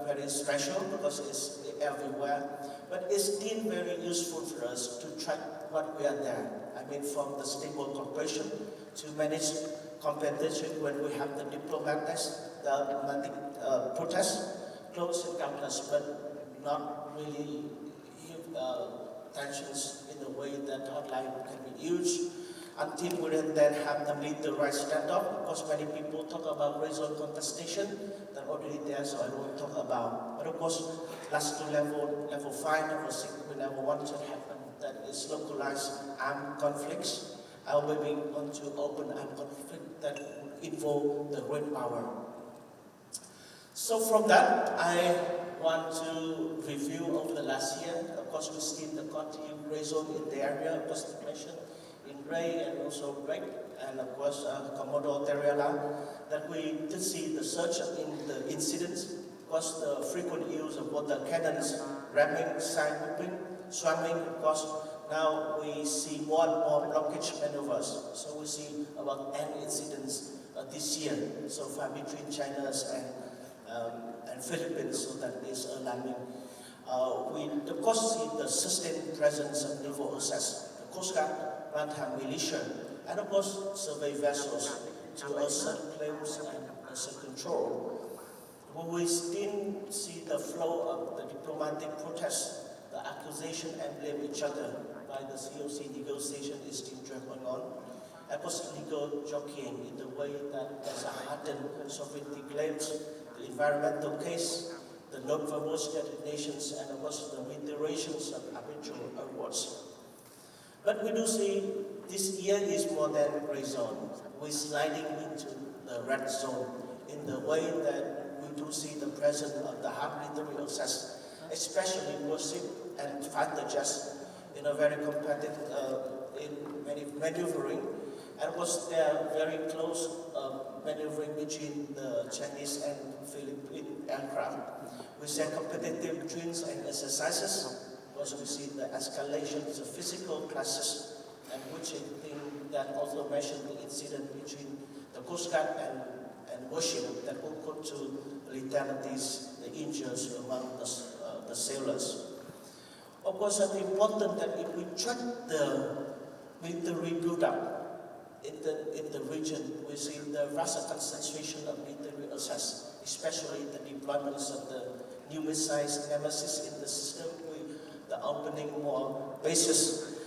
very special because it's everywhere, but it's still very useful for us to track what we are there. I mean, from the stable cooperation to manage competition when we have the diplomats, the diplomatic protests, close encounters, but not really tensions in the way that hotline can be used. Until we then have the military standoff, because many people talk about racial contestation, that already there, so I don't talk about. But of course, last two level 5, level 6, level 1 should happen. That is localized armed conflicts. I will be on to open armed conflict that would involve the great power. So from that, I want to review over the last year. Of course, we've seen the continued gray zone in the area, of course, mentioned in gray and also red, and of course, Komodo Terriala, that we did see the surge in the incidents, of course, the frequent use of water cannons, ramming, side whipping, swarming, of course. Now we see more and more blockage maneuvers. So we see about 10 incidents this year so far between China and Philippines, so that is alarming. We of course see the sustained presence of naval assets, the Coast Guard, maritime militia, and of course survey vessels to assert claims and assert control. We still see the flow of the diplomatic protests, the accusation and blame each other by the COC negotiation is still dragging on. Of course, legal jockeying in the way that there's a hardened sovereignty claims, the environmental case, the non-verbal designations, and of course the reiterations of arbitral awards. But we do see this year is more than a gray zone. We're sliding into the red zone in the way that we do see the presence of the hard military access, especially worship and fighter jets in a very competitive maneuvering. And was there very close maneuvering between the Chinese and Philippine aircraft. We see competitive drills and exercises. Also we see the escalations of physical clashes, and which I think that also mentioned the incident between the Coast Guard and worship that will put to letalities, the injuries among the sailors. Of course, it's important that if we track the military build-up in the region, we see the vast concentration of military assets, especially the deployments of the new missiles nemesis in the system, with the opening more bases,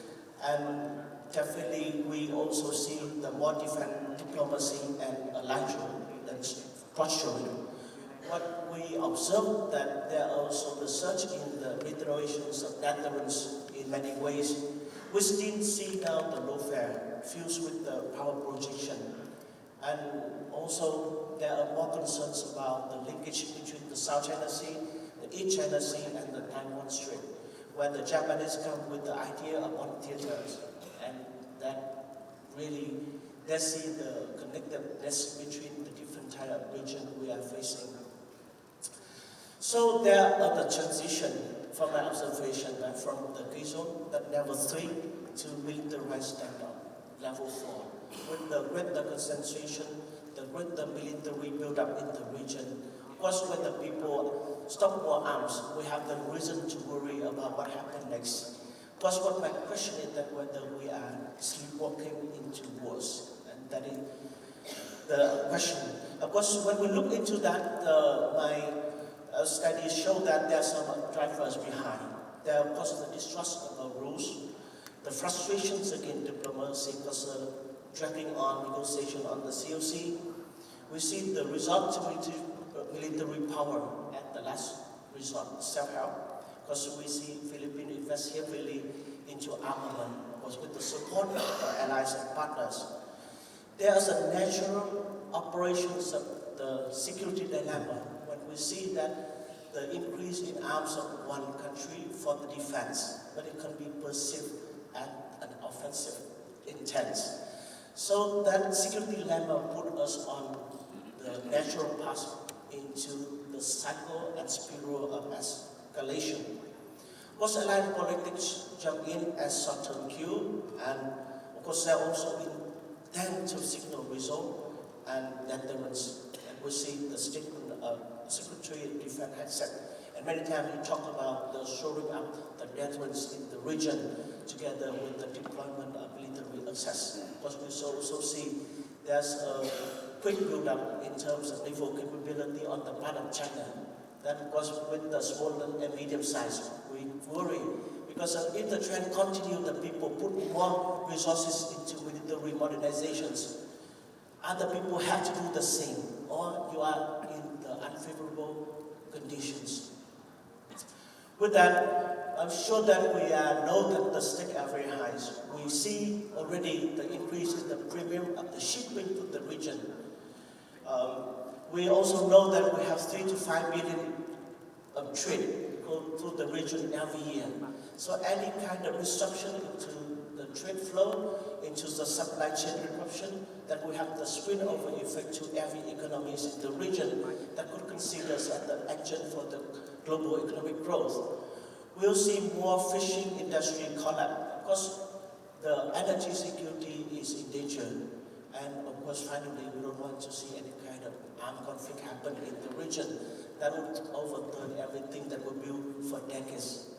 and definitely we also see the more defense diplomacy and alliance and posturing. What we observe that there are also the surge in the reiterations of Netherlands in many ways. We still see now the lawfare fused with the power projection. And also there are more concerns about the linkage between the South China Sea, the East China Sea, and the Taiwan Strait, where the Japanese come with the idea of one theaters, and that really, they see the connectedness between the different type of region we are facing. So there are the transition from my observation from the gray zone, that level 3 to militarized standard, level 4. With the greater concentration, the greater military build-up in the region. Of course, when the people stop war arms, we have the reason to worry about what happened next. Of course, what my question is that whether we are sleepwalking into wars, and that is the question. Of course, when we look into that, my studies show that there are some drivers behind. There are, of course, the distrust of rules, the frustrations against diplomacy, because dragging on negotiation on the COC. We see the resort to military power at the last resort, self-help, because we see Philippines invest heavily into armament, because with the support of allies and partners. There is a natural operations of the security dilemma when we see that the increase in arms of one country for the defense, but it can be perceived as an offensive intent. So that security dilemma put us on the natural path into the cycle and spiral of escalation. Of course, allied politics jump in as short-term cue, and of course, there also intend to signal result and deterrence. And we see the statement of Secretary of Defense had said, and many times he talked about the shoring up the deterrence in the region together with the deployment of military access. Because we also see there's a quick build-up in terms of naval capability on the part of China. That of course with the small and medium size, we worry. Because if the trend continues, the people put more resources into military modernizations, other people have to do the same, or you are in the unfavorable conditions. With that, I'm sure that we know that the stakes are very high. We see already the increase in the premium of the shipping to the region. We also know that we have 3 to 5 billion of trade go through the region every year. So any kind of disruption into the trade flow, into the supply chain disruption, that we have the spillover effect to every economies in the region that could consider as the engine for the global economic growth. We'll see more fishing industry collapse because the energy security is in danger. And of course, finally, we don't want to see any kind of armed conflict happen in the region that would overturn everything that we built for decades.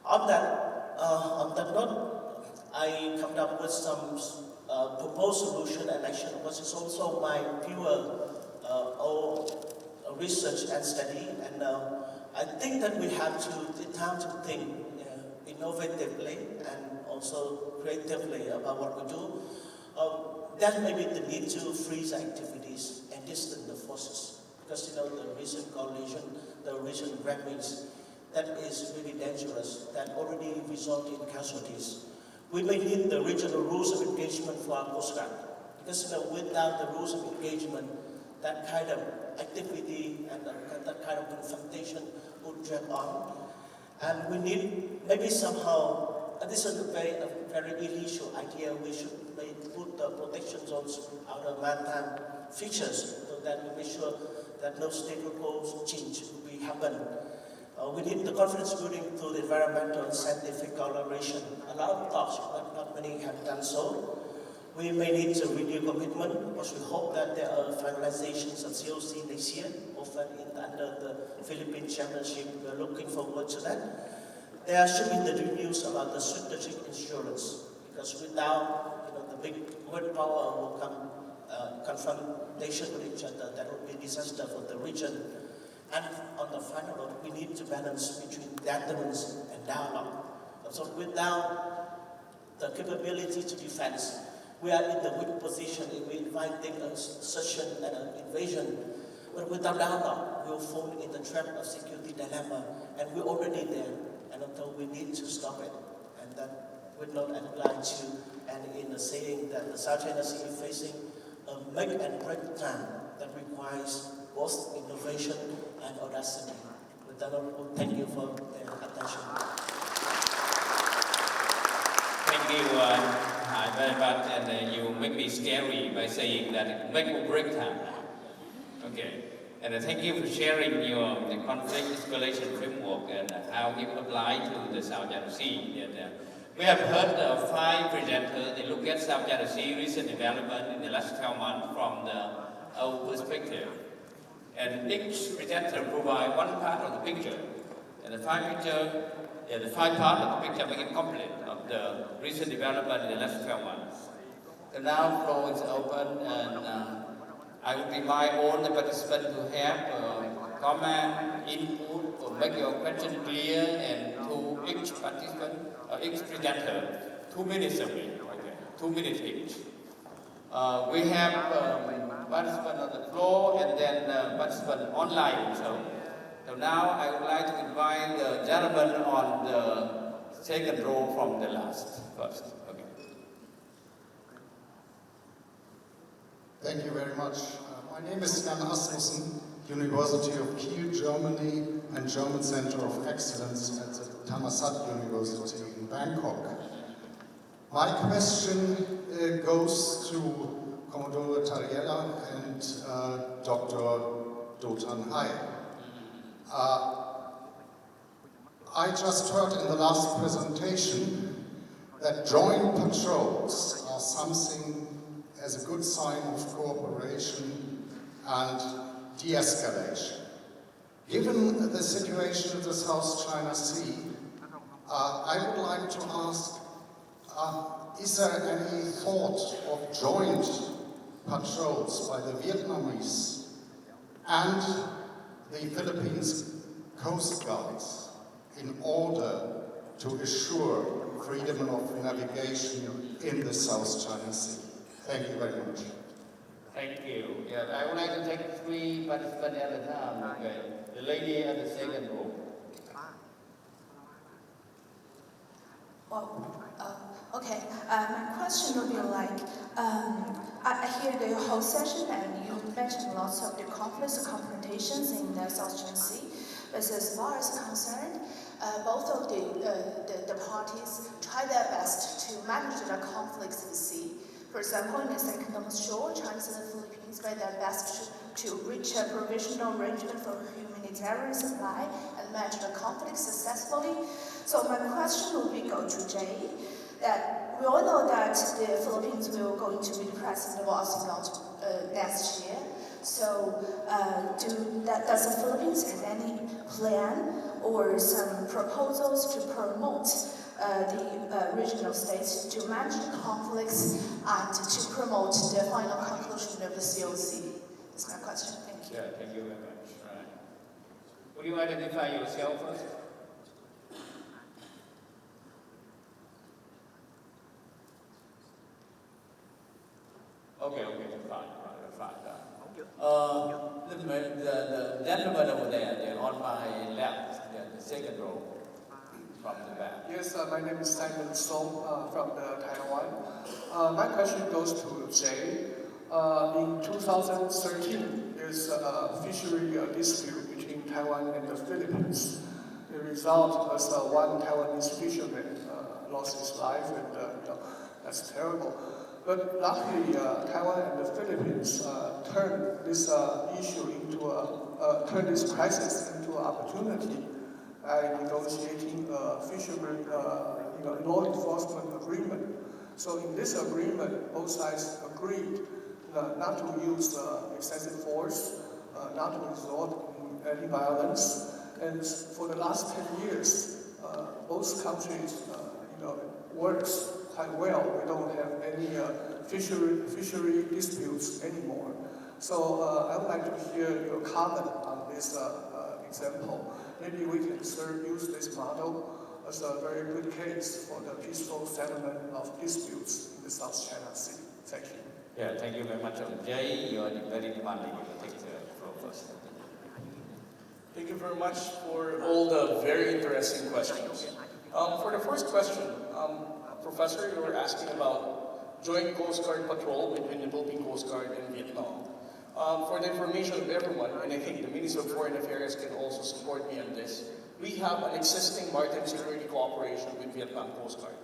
On that note, I come up with some proposed solution and action, because it's also my pure research and study. And I think that we have to take time to think innovatively and also creatively about what we do. That may be the need to freeze activities and distance the forces, because the recent coalition, the recent grabbings, that is really dangerous, that already resulted in casualties. We may need the regional rules of engagement for our Coast Guard, because without the rules of engagement, that kind of activity and that kind of confrontation would drag on. And we need maybe somehow, and this is a very initial idea, we should put the protection zones out of maritime features so that we make sure that no state proposed change will happen. We need the confidence building through the environmental and scientific collaboration. A lot of talks, but not many have done so. We may need to renew commitment, because we hope that there are finalizations of COC next year, often under the Philippine championship. We are looking forward to that. There should be the news about the strategic insurance, because without the big world power will come confrontation with each other. That would be a disaster for the region. And on the final note, we need to balance between deterrence and dialogue. So without the capability to defense, we are in the weak position if we inviting a succession and an invasion. But without dialogue, we will fall in the trap of security dilemma, and we're already there. And until we need to stop it, and that would not apply to, and in the saying that the South China Sea is facing a make and break time that requires both innovation and audacity. With that, thank you for your attention. Thank you very much, and you make me scary by saying that make or break time. Okay, and thank you for sharing the conflict escalation framework and how it applies to the South China Sea. And, we have heard 5 presenters. They look at South China Sea recent development in the last 12 months from our perspective. And each presenter provides one part of the picture. And the 5 parts of the picture make it complete of the recent development in the last 12 months. So now floor is open, and I would invite all the participants to have comment, input, or make your question clear, and to each participant, each presenter, 2 minutes only. Okay, 2 minutes each. We have participants on the floor and then participants online. So now I would like to invite the gentleman on the second row from the last first. Okay. Thank you very much. My name is Jan Asmussen, University of Kiel, Germany, and German Center of Excellence at the Thammasat University in Bangkok. My question goes to Commodore Tariella and Dr. Dotan Hai. I just heard in the last presentation that joint patrols are something as a good sign of cooperation and de-escalation. Given the situation of the South China Sea, I would like to ask, is there any thought of joint patrols by the Vietnamese and the Philippines Coast Guards in order to assure freedom of navigation in the South China Sea? Thank you very much. Thank you. Yeah, I would like to take 3 participants at a time. Okay. The lady at the second row. Well, okay. My question would be like, I hear the whole session, and you mentioned lots of the conflicts and confrontations in the South China Sea. But as far as concerned, both of the parties try their best to manage the conflicts in the sea. For example, in the second shore, China and the Philippines tried their best to reach a provisional arrangement for humanitarian supply and manage the conflict successfully. So my question would be go to Jay, that we all know that the Philippines will go into the president of ASEAN next year. So does the Philippines have any plan or some proposals to promote the regional states to manage the conflicts and to promote the final conclusion of the COC? That's my question. Thank you. Yeah, thank you very much. Right. Will you identify yourself first? Okay, fine. The gentleman over there, they're on my left, the second row from the back. Yes, my name is Simon Song from Taiwan. My question goes to Jay. In 2013, there's a fishery dispute between Taiwan and the Philippines. The result was one Taiwanese fisherman lost his life, and that's terrible. But luckily, Taiwan and the Philippines turned this turned this crisis into an opportunity by negotiating a fisherman, law enforcement agreement. So in this agreement, both sides agreed not to use excessive force, not to resort to any violence, and for the last 10 years, both countries, works quite well. We don't have any fishery disputes anymore. So I would like to hear your comment on this example. Maybe we can use this model as a very good case for the peaceful settlement of disputes in the South China Sea. Thank you. Yeah, thank you very much. Jay, you are very demanding. You take the floor first. Thank you very much for all the very interesting questions. For the first question, Professor, you were asking about joint Coast Guard patrol between the Philippine Coast Guard and Vietnam. For the information of everyone, and I think the Minister of Foreign Affairs can also support me on this, we have an existing maritime security cooperation with Vietnam Coast Guard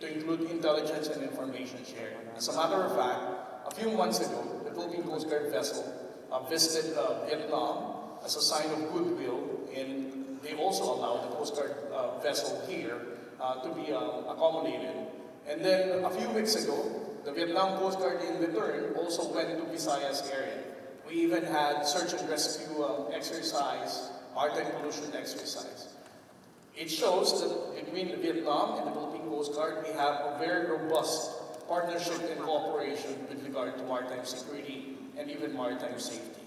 to include intelligence and information sharing. As a matter of fact, a few months ago, the Philippine Coast Guard vessel visited Vietnam as a sign of goodwill, and they also allowed the Coast Guard vessel here to be accommodated. And then a few weeks ago, the Vietnam Coast Guard in return also went to Visayas area. We even had search and rescue exercise, maritime pollution exercise. It shows that between Vietnam and the Philippine Coast Guard, we have a very robust partnership and cooperation with regard to maritime security and even maritime safety.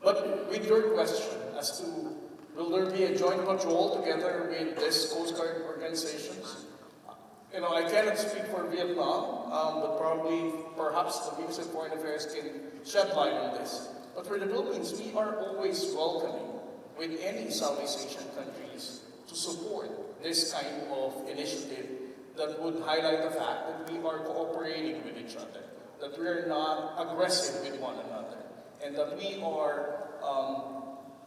But with your question as to will there be a joint patrol together with this Coast Guard organizations? I cannot speak for Vietnam, but perhaps the Minister of Foreign Affairs can shed light on this. But for the Philippines, we are always welcoming with any Southeast Asian countries to support this kind of initiative that would highlight the fact that we are cooperating with each other, that we are not aggressive with one another, and that we are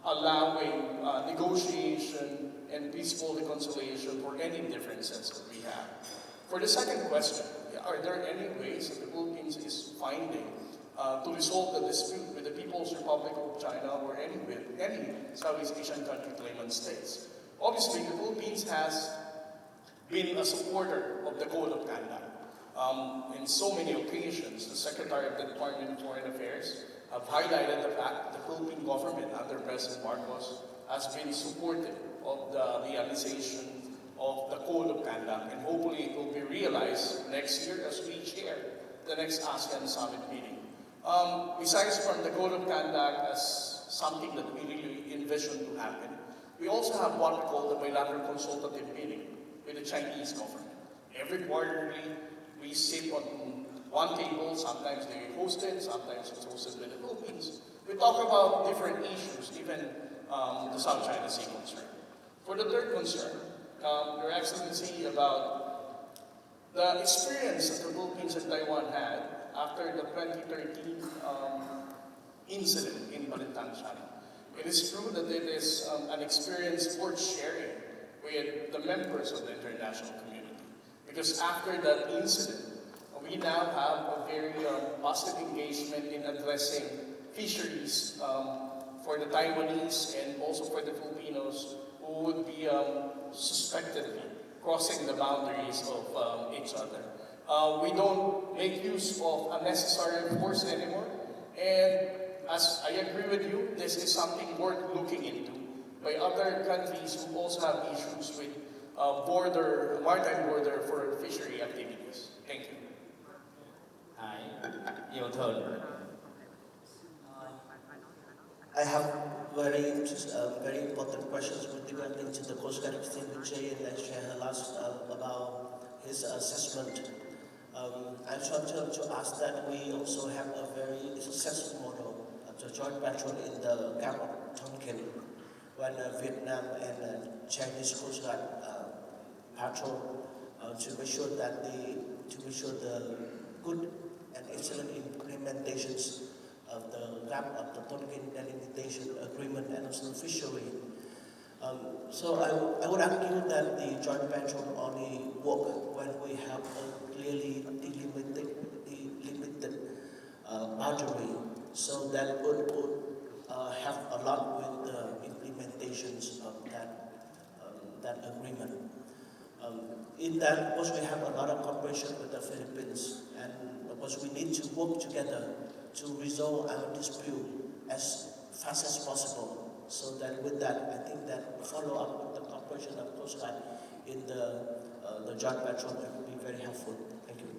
allowing negotiation and peaceful reconciliation for any differences that we have. For the second question, are there any ways that the Philippines is finding to resolve the dispute with the People's Republic of China or any Southeast Asian country claimant states? Obviously, the Philippines has been a supporter of the Code of Conduct. In so many occasions, the Secretary of the Department of Foreign Affairs have highlighted the fact that the Philippine government under President Marcos has been supportive of the realization of the Code of Conduct, and hopefully it will be realized next year as we chair the next ASEAN Summit meeting. Besides from the Code of Conduct as something that we really envision to happen, we also have what we call the bilateral consultative meeting with the Chinese government. Every quarterly, we sit on one table, sometimes they host it, sometimes it's hosted by the Philippines. We talk about different issues, even the South China Sea concern. For the third concern, Your Excellency, about the experience that the Philippines and Taiwan had after the 2013 incident in Balintang-Shan. It is true that it is an experience worth sharing with the members of the international community. Because after that incident, we now have a very positive engagement in addressing fisheries for the Taiwanese and also for the Filipinos who would be suspectedly crossing the boundaries of each other. We don't make use of unnecessary force anymore, and as I agree with you, this is something worth looking into by other countries who also have issues with maritime border for fishery activities. Thank you. Your turn. I have very important questions with regarding to the Coast Guard thing with Jay and share her last about his assessment. I try to ask that we also have a very successful model of the joint patrol in the Gap of Tonkin when Vietnam and Chinese Coast Guard patrol to make sure that the good and excellent implementations of the Gap of the Tonkin delimitation agreement and also fishery. So I would argue that the joint patrol only work when we have a clearly delimited boundary. So that would have a lot with the implementations of that agreement. In that, of course, we have a lot of cooperation with the Philippines, and of course, we need to work together to resolve our dispute as fast as possible. So that with that, I think that follow up with the cooperation of Coast Guard in the joint patrol would be very helpful. Thank you.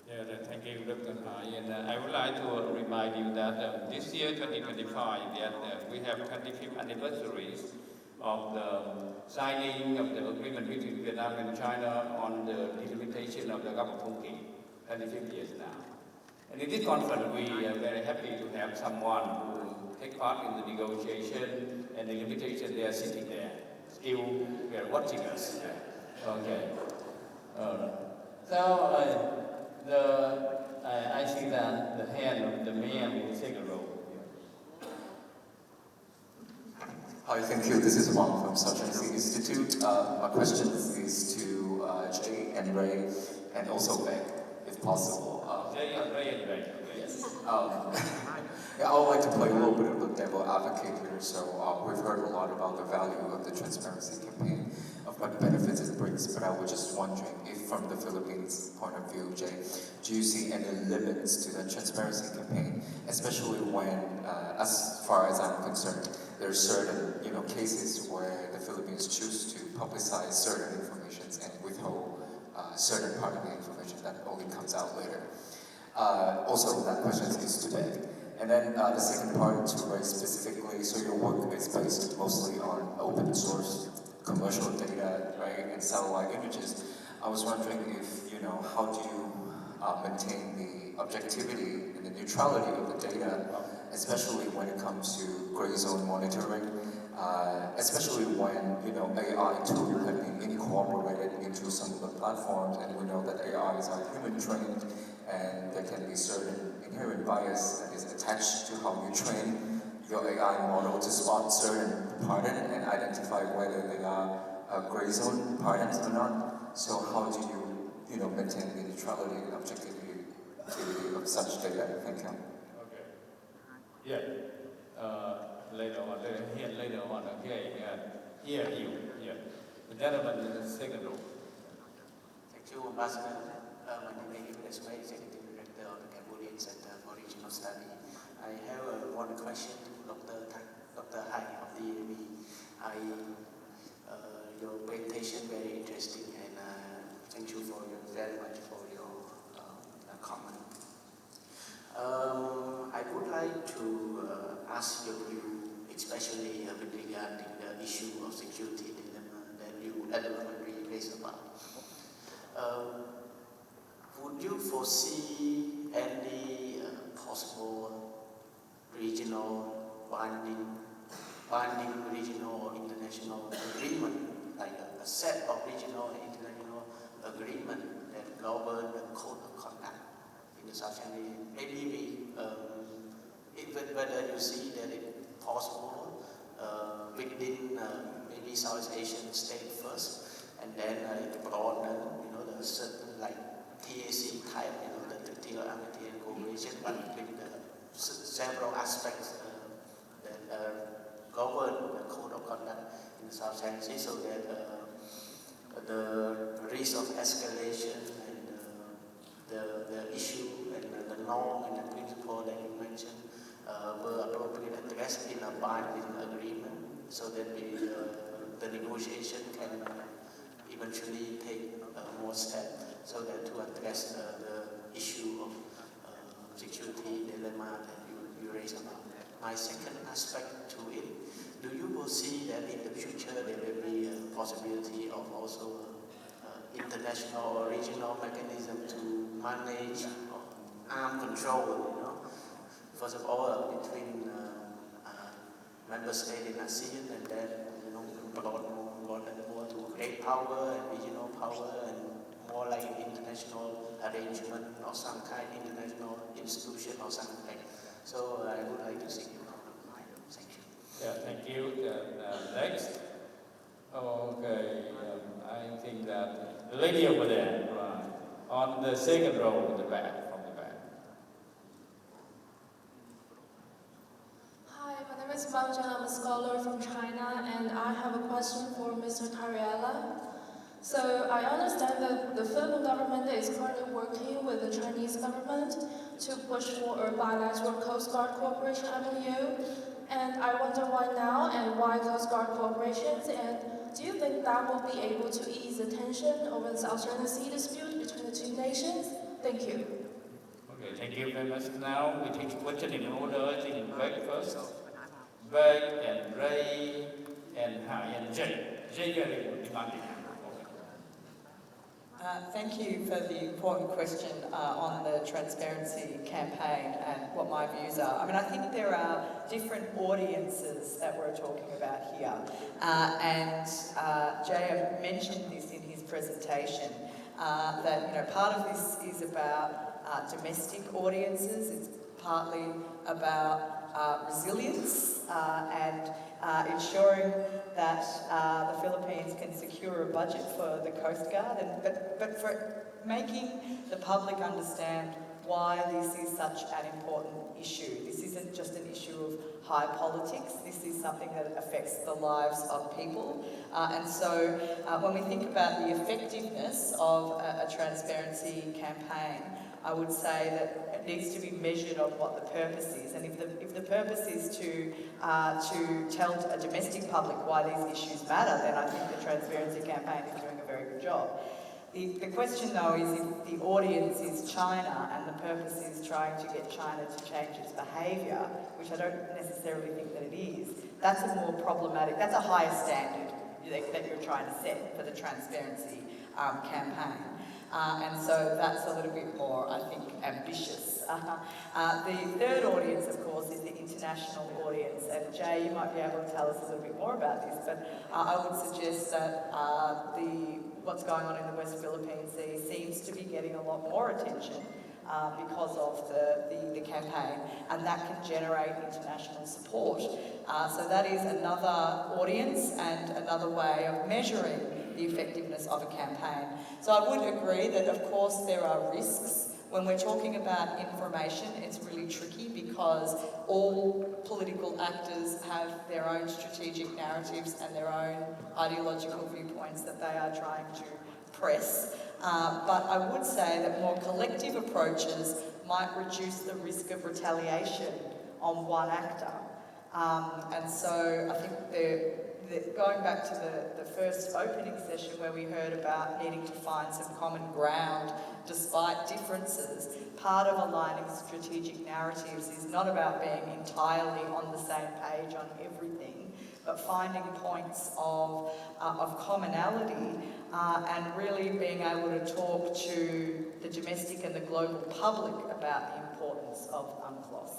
Yeah, thank you, Dr. Hai. And I would like to remind you that this year, 2025, we have 25th anniversaries of the signing of the agreement between Vietnam and China on the delimitation of the Gulf of Tonkin, 25 years now. And in this conference, we are very happy to have someone who take part in the negotiation and the limitation. They are sitting there, still they are watching us. Okay. I see that the hand of the man in the second row. Hi, thank you. This is Wang from South China Sea Institute. My question is to Jay and Ray, and also Beck, if possible. Jay and Ray. Yes. Yeah, I would like to play a little bit of the devil advocate here. So we've heard a lot about the value of the transparency campaign, of what benefits it brings, but I was just wondering if from the Philippines point of view, Jay, do you see any limits to the transparency campaign, especially when, as far as I'm concerned, there are certain cases where the Philippines choose to publicize certain information and withhold certain part of the information that only comes out later. Also, that question is to Beck. And then the second part to raise specifically, so your work is based mostly on open source commercial data, right, and satellite images. I was wondering if, how do you maintain the objectivity and the neutrality of the data, especially when it comes to gray zone monitoring, especially when, AI tools have been incorporated into some of the platforms, and we know that AIs are human trained, and there can be certain inherent bias that is attached to how you train your AI model to spot certain patterns and identify whether they are gray zone patterns or not. So how do you, maintain the neutrality and objectivity of such data? Thank you. Okay. Yeah. Later on. Okay. Here, you. Yeah. The gentleman in the second row. Thank you, Ambassador. My name is Ray, Executive Director of the Cambodian Center for Regional Study. I have one question to Dr. Hai of the DAV. Your presentation very interesting, and thank you very much for your comment. I would like to ask your view, especially with regard to the issue of security dilemma that you eloquently raised about. Would you foresee any possible regional binding regional or international agreement, like a set of regional and international agreement that govern the code of conduct in the South China Sea. Maybe whether you see that it's possible within maybe Southeast Asian state first, and then broaden, the certain like TAC type, the Tactile Amity and Cooperation, but with several aspects that govern the code of conduct in the South China Sea, so that the risk of escalation and the issue and the norm and the principle that you mentioned were appropriately addressed in a binding agreement, so that the negotiation can eventually take more steps, so that to address the issue of security dilemma that you raised about. My second aspect to it, do you foresee that in the future there will be a possibility of also international or regional mechanism to manage armed control, first of all between member states in ASEAN, and then broaden more to great power and regional power, and more like an international arrangement or some kind of international institution or something. So I would like to see you. Thank you. Yeah, thank you. Next. Okay, I think that the lady over there, right, on the second row in the back, from the back. Hi, my name is Mao Zhan. I'm a scholar from China, and I have a question for Mr. Tariella. So I understand that the Philippine government is currently working with the Chinese government to push for a bilateral Coast Guard cooperation MOU. And I wonder why now and why Coast Guard cooperations, and do you think that will be able to ease the tension over the South China Sea dispute between the two nations? Thank you. Okay, thank you very much. Now we take question in order. In Beck first. Beck and Ray and Hai and Jay. Jay, very demanding. Thank you for the important question on the transparency campaign and what my views are. I mean, I think there are different audiences that we're talking about here. And Jay mentioned this in his presentation, that part of this is about domestic audiences, it's partly about resilience and ensuring that the Philippines can secure a budget for the Coast Guard, but for making the public understand why this is such an important issue. This isn't just an issue of high politics, this is something that affects the lives of people. And so when we think about the effectiveness of a transparency campaign, I would say that it needs to be measured on what the purpose is. And if the purpose is to tell a domestic public why these issues matter, then I think the transparency campaign is doing a very good job. The question, though, is if the audience is China and the purpose is trying to get China to change its behaviour, which I don't necessarily think that it is, that's a more problematic, that's a higher standard that you're trying to set for the transparency campaign. And so that's a little bit more, I think, ambitious. The third audience, of course, is the international audience. And Jay, you might be able to tell us a little bit more about this, but I would suggest that what's going on in the West Philippine Sea seems to be getting a lot more attention because of the campaign, and that can generate international support. So that is another audience and another way of measuring the effectiveness of a campaign. So I would agree that, of course, there are risks. When we're talking about information, it's really tricky because all political actors have their own strategic narratives and their own ideological viewpoints that they are trying to press. But I would say that more collective approaches might reduce the risk of retaliation on one actor. And so I think going back to the first opening session where we heard about needing to find some common ground despite differences, part of aligning strategic narratives is not about being entirely on the same page on everything, but finding points of commonality and really being able to talk to the domestic and the global public about the importance of UNCLOS.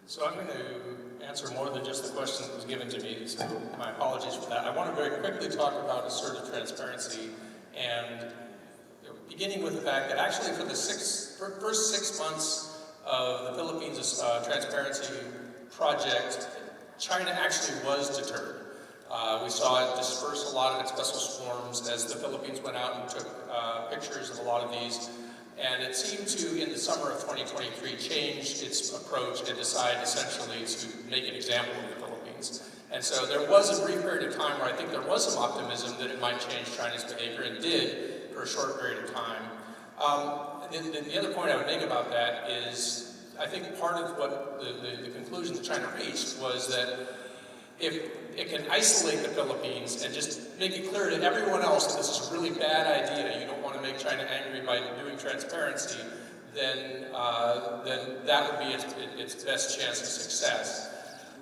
So I'm going to answer more than just the question that was given to me, so my apologies for that. I want to very quickly talk about assertive transparency and beginning with the fact that actually for the first 6 months of the Philippines' transparency project, China actually was deterred. We saw it disperse a lot of its vessel swarms as the Philippines went out and took pictures of a lot of these. And it seemed to, in the summer of 2023, change its approach and decide essentially to make an example of the Philippines. And so there was a brief period of time where I think there was some optimism that it might change China's behavior, and did for a short period of time. The other point I would make about that is, I think part of what the conclusion that China reached was that if it can isolate the Philippines and just make it clear to everyone else that this is a really bad idea, you don't want to make China angry by doing transparency, then that would be its best chance of success.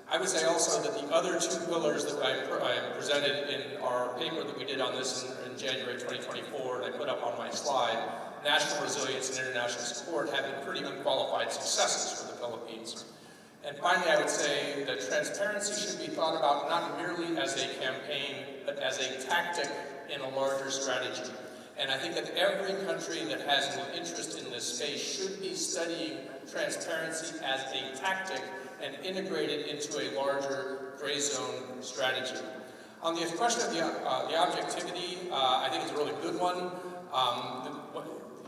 I would say also that the other two pillars that I presented in our paper that we did on this in January 2024, and I put up on my slide, national resilience and international support, have been pretty unqualified successes for the Philippines. And finally, I would say that transparency should be thought about not merely as a campaign, but as a tactic in a larger strategy. And I think that every country that has an interest in this space should be studying transparency as a tactic and integrate it into a larger gray zone strategy. On the question of the objectivity, I think it's a really good one.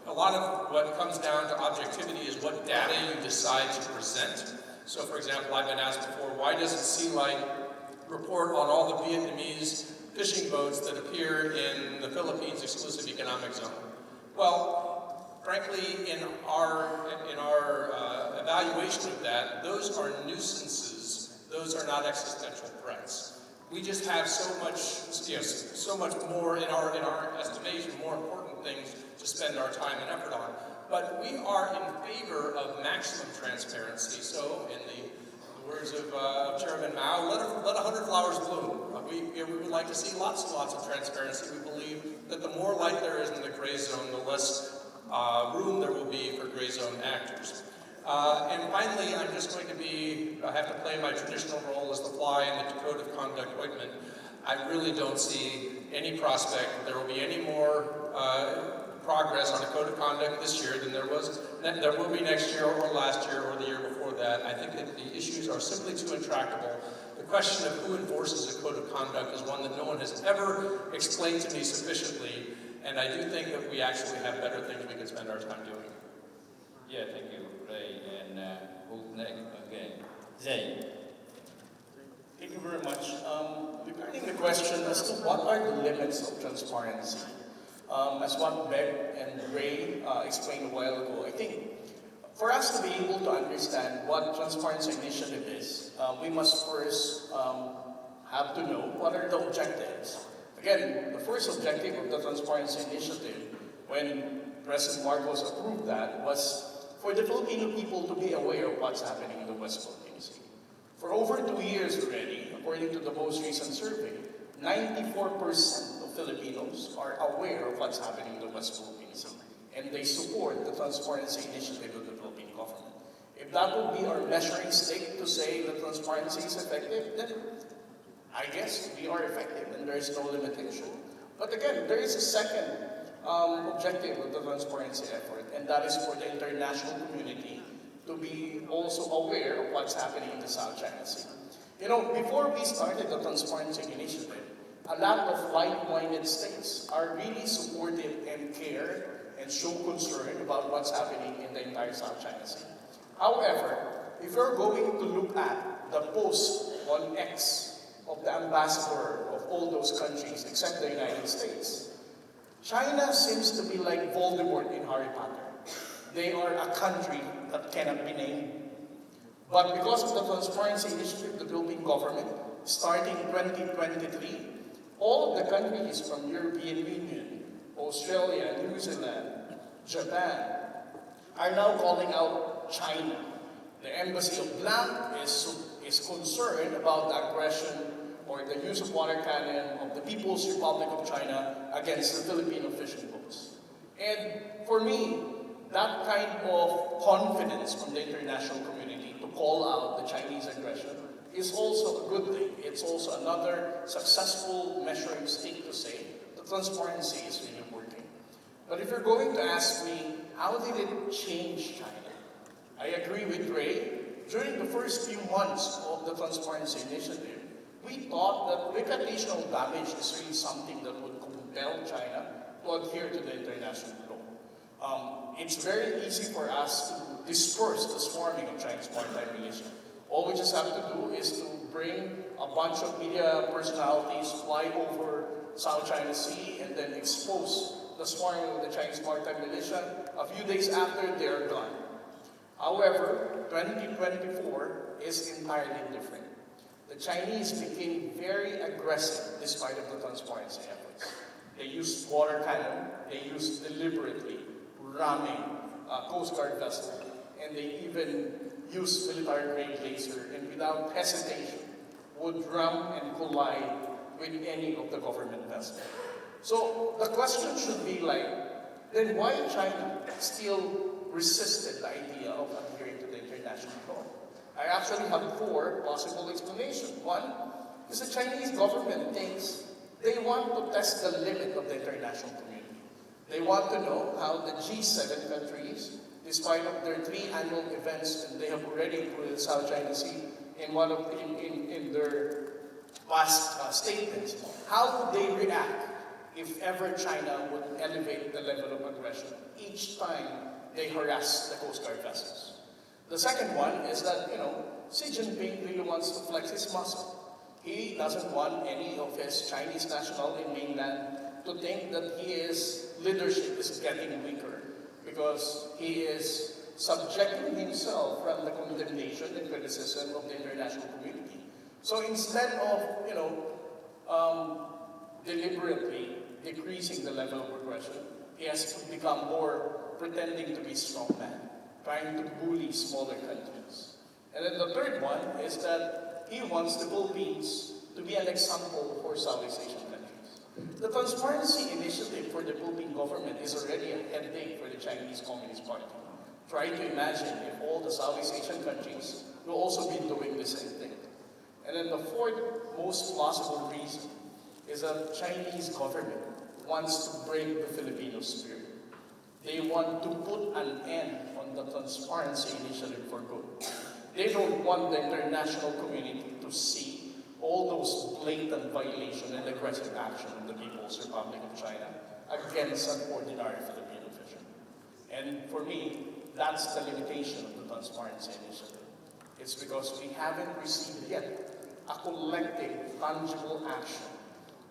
A lot of what comes down to objectivity is what data you decide to present. So, for example, I've been asked before, why doesn't Sea Light report on all the Vietnamese fishing boats that appear in the Philippines exclusive economic zone? Well, frankly, in our evaluation of that, those are nuisances. Those are not existential threats. We just have so much more in our estimation, more important things to spend our time and effort on. But we are in favor of maximum transparency. So, in the words of Chairman Mao, let 100 flowers bloom. We would like to see lots and lots of transparency. We believe that the more light there is in the gray zone, the less room there will be for gray zone actors. And finally, I'm just going to I have to play my traditional role as the fly in the code of conduct ointment. I really don't see any prospect that there will be any more progress on a code of conduct this year than there will be next year or last year or the year before that. I think that the issues are simply too intractable. The question of who enforces a code of conduct is one that no one has ever explained to me sufficiently, and I do think that we actually have better things we could spend our time doing. Yeah, thank you, Ray. And who's next? Okay, Zay. Thank you very much. Regarding the question as to what are the limits of transparency, as what Beck and Ray explained a while ago, I think for us to be able to understand what Transparency Initiative is, we must first have to know what are the objectives. Again, the first objective of the Transparency Initiative, when President Marcos approved that, was for the Filipino people to be aware of what's happening in the West Philippine Sea. For over 2 years already, according to the most recent survey, 94% of Filipinos are aware of what's happening in the West Philippine Sea, and they support the Transparency Initiative of the Philippine government. If that would be our measuring stick to say that transparency is effective, then I guess we are effective and there is no limitation. But again, there is a second objective of the transparency effort, and that is for the international community to be also aware of what's happening in the South China Sea. You know, before we started the Transparency Initiative, a lot of like-minded states are really supportive and care and show concern about what's happening in the entire South China Sea. However, if you're going to look at the post on X of the ambassador of all those countries except the United States, China seems to be like Voldemort in Harry Potter. They are a country that cannot be named. But because of the Transparency Initiative of the Philippine government, starting 2023, all of the countries from European Union, Australia, New Zealand, Japan, are now calling out China. The Embassy of Blanc is concerned about the aggression or the use of water cannon of the People's Republic of China against the Filipino fishing boats. And for me, that kind of confidence from the international community to call out the Chinese aggression is also a good thing. It's also another successful measuring stick to say the transparency is really working. But if you're going to ask me, how did it change China? I agree with Ray. During the first few months of the Transparency Initiative, we thought that reputational damage is really something that would compel China to adhere to the international law. It's very easy for us to disperse the swarming of Chinese maritime militia. All we just have to do is to bring a bunch of media personalities, fly over South China Sea, and then expose the swarming of the Chinese maritime militia. A few days after, they are gone. However, 2024 is entirely different. The Chinese became very aggressive despite of the transparency efforts. They used water cannon, they used deliberately ramming Coast Guard vessels, and they even used military-grade laser and without hesitation would ram and collide with any of the government vessels. So the question should be like, then why China still resisted the idea of adhering to the international law? I actually have 4 possible explanations. One is the Chinese government thinks they want to test the limit of the international community. They want to know how the G7 countries, despite of their 3 annual events, and they have already included South China Sea in their past statements, how would they react if ever China would elevate the level of aggression each time they harass the Coast Guard vessels? The second one is that, Xi Jinping really wants to flex his muscle. He doesn't want any of his Chinese national in mainland to think that his leadership is getting weaker because he is subjecting himself from the condemnation and criticism of the international community. So instead of, deliberately decreasing the level of aggression, he has become more pretending to be strong man, trying to bully smaller countries. And then the third one is that he wants the Philippines to be an example for Southeast Asian countries. The Transparency Initiative for the Philippine government is already a headache for the Chinese Communist Party. Try to imagine if all the Southeast Asian countries will also be doing the same thing. And then the fourth most plausible reason is that Chinese government wants to break the Filipino spirit. They want to put an end on the Transparency Initiative for good. They don't want the international community to see all those blatant violation and aggressive action of the People's Republic of China against an ordinary Filipino fisherman. And for me, that's the limitation of the Transparency Initiative. It's because we haven't received yet a collective, tangible action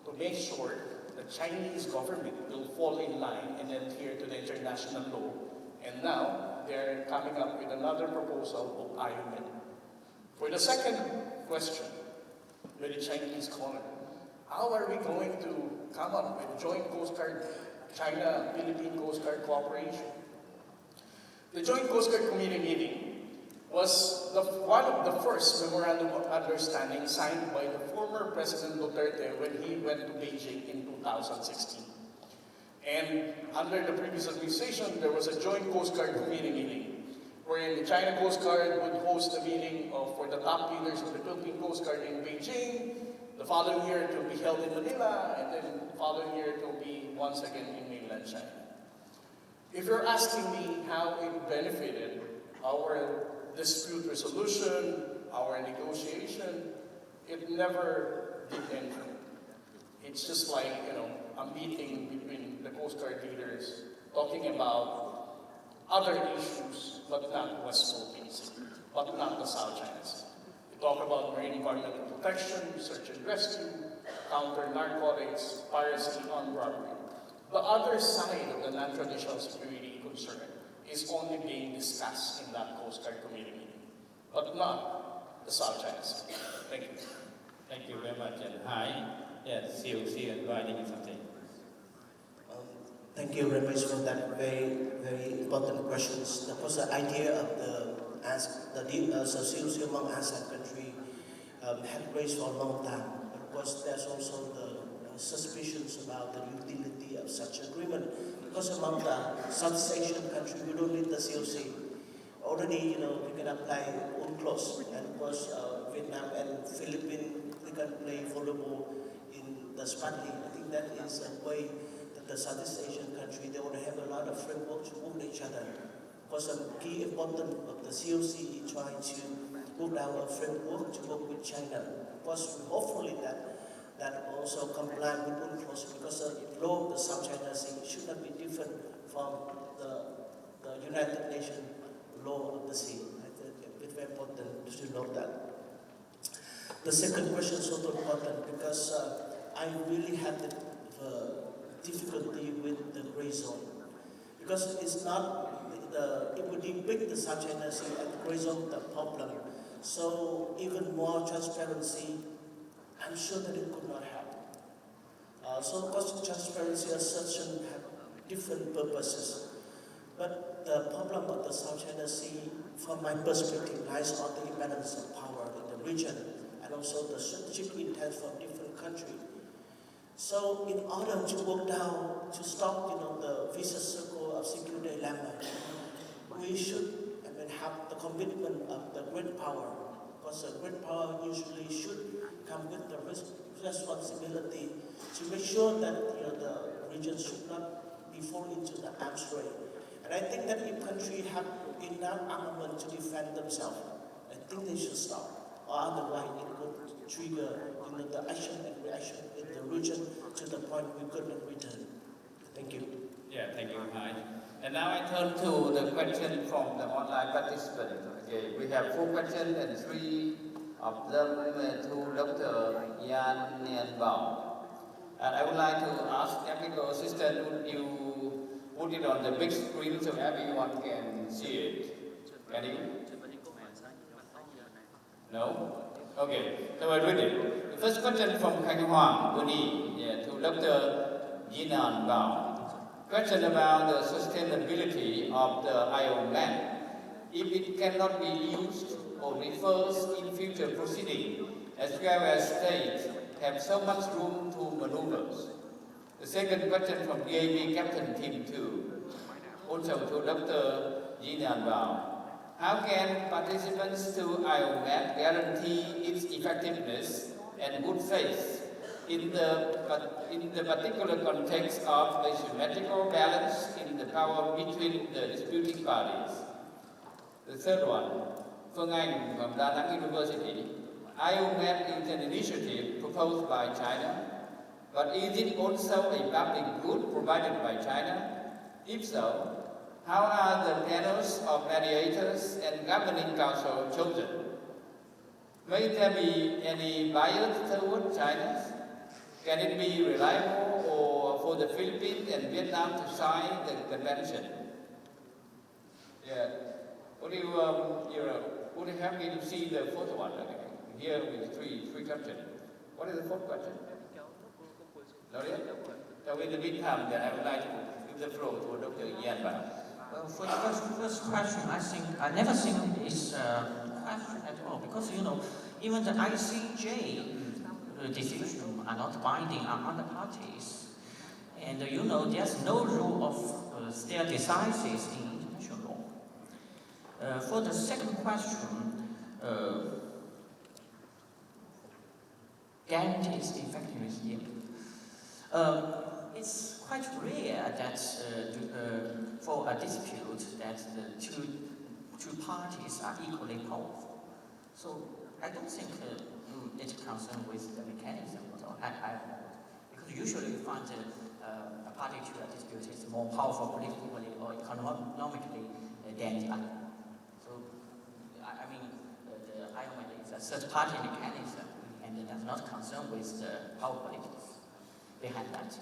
to make sure the Chinese government will fall in line and adhere to the international law. And now, they're coming up with another proposal of IUMN. For the second question, with the Chinese corner, how are we going to come up with joint Coast Guard, China-Philippine Coast Guard cooperation? The Joint Coast Guard Committee meeting was one of the first memorandum of understanding signed by the former President Duterte when he went to Beijing in 2016. And under the previous administration, there was a Joint Coast Guard Committee meeting, wherein the China Coast Guard would host a meeting for the top leaders of the Philippine Coast Guard in Beijing. The following year, it will be held in Manila, and then the following year, it will be once again in mainland China. If you're asking me how it benefited our dispute resolution, our negotiation, it never did anything. It's just like, a meeting between the Coast Guard leaders talking about other issues, but not West Philippines, but not the South China Sea. We talk about marine environmental protection, search and rescue, counter narcotics, piracy, armed robbery. The other side of the non-traditional security concern is only being discussed in that Coast Guard Committee meeting, but not the South China Sea. Thank you. Thank you very much. And hi, yes, COC advising something. Thank you very much for that very, very important questions. That was the idea of the COC among ASEAN country had raised for a long time. Of course, there's also the suspicions about the utility of such agreement. Because among the Southeast Asian countries, we don't need the COC. Already, we can apply UNCLOS, and of course, Vietnam and Philippines, they can play volleyball in the Spratly. I think that is a way that the Southeast Asian country, they want to have a lot of framework to work with each other. Because a key important of the COC is trying to put out a framework to work with China. Because hopefully that also comply with UNCLOS, because the law of the South China Sea should not be different from the United Nations law of the sea. It's very important to know that. The second question is also important because I really had the difficulty with the gray zone. Because it's not, it would depict the South China Sea and the gray zone the problem. So even more transparency, I'm sure that it could not happen. So of course transparency and assertion have different purposes. But the problem of the South China Sea, from my perspective, lies on the imbalance of power in the region and also the strategic intent from different countries. So in order to work down, to stop the vicious circle of security dilemma, we should have the commitment of the great power, because the great power usually should come with the responsibility to make sure that the region should not be fall into the arms race. And I think that if countries have enough armament to defend themselves, I think they should stop. Or otherwise it could trigger the action and reaction in the region to the point we could not return. Thank you. Yeah, thank you, Hai. And now I turn to the question from the online participant. Okay, we have 4 questions and 3 of them to Dr. Yan Nian Bao. And I would like to ask technical assistant, would you put it on the big screen so everyone can see it? Can you? No? Okay, so I read it. The first question from Khanh Hoàng, Buni, to Dr. Yinan Bao. Question about the sustainability of the IO map. If it cannot be used or refers in future proceedings, as well as states have so much room to maneuver. The second question from DAV Captain Team 2, also to Dr. Yinan Bao. How can participants to IOMAP guarantee its effectiveness and good faith in the particular context of a symmetrical balance in the power between the disputing parties? The third one, Phương Anh from Da Nang University. IOMAP is an initiative proposed by China, but is it also a public good provided by China? If so, how are the panels of mediators and governing council chosen? May there be any bias toward China? Can it be reliable or for the Philippines and Vietnam to sign the convention? Yeah. Would you have me to see the fourth one? Here with three questions. What is the fourth question? No, yeah? So in the meantime, then I would like to give the floor to Dr. Yan Bao. Well, for the first question, I never think it's a question at all, because even the ICJ decision are not binding on other parties, and there's no rule of stare decisis in international law. For the second question, guarantees the effectiveness here. It's quite rare that for a dispute that the two parties are equally powerful. So I don't think it's concerned with the mechanism at all. Because usually you find a party to a dispute is more powerful politically or economically than the other. So I mean the IOM is a third-party mechanism and it does not concern with the power politics behind that.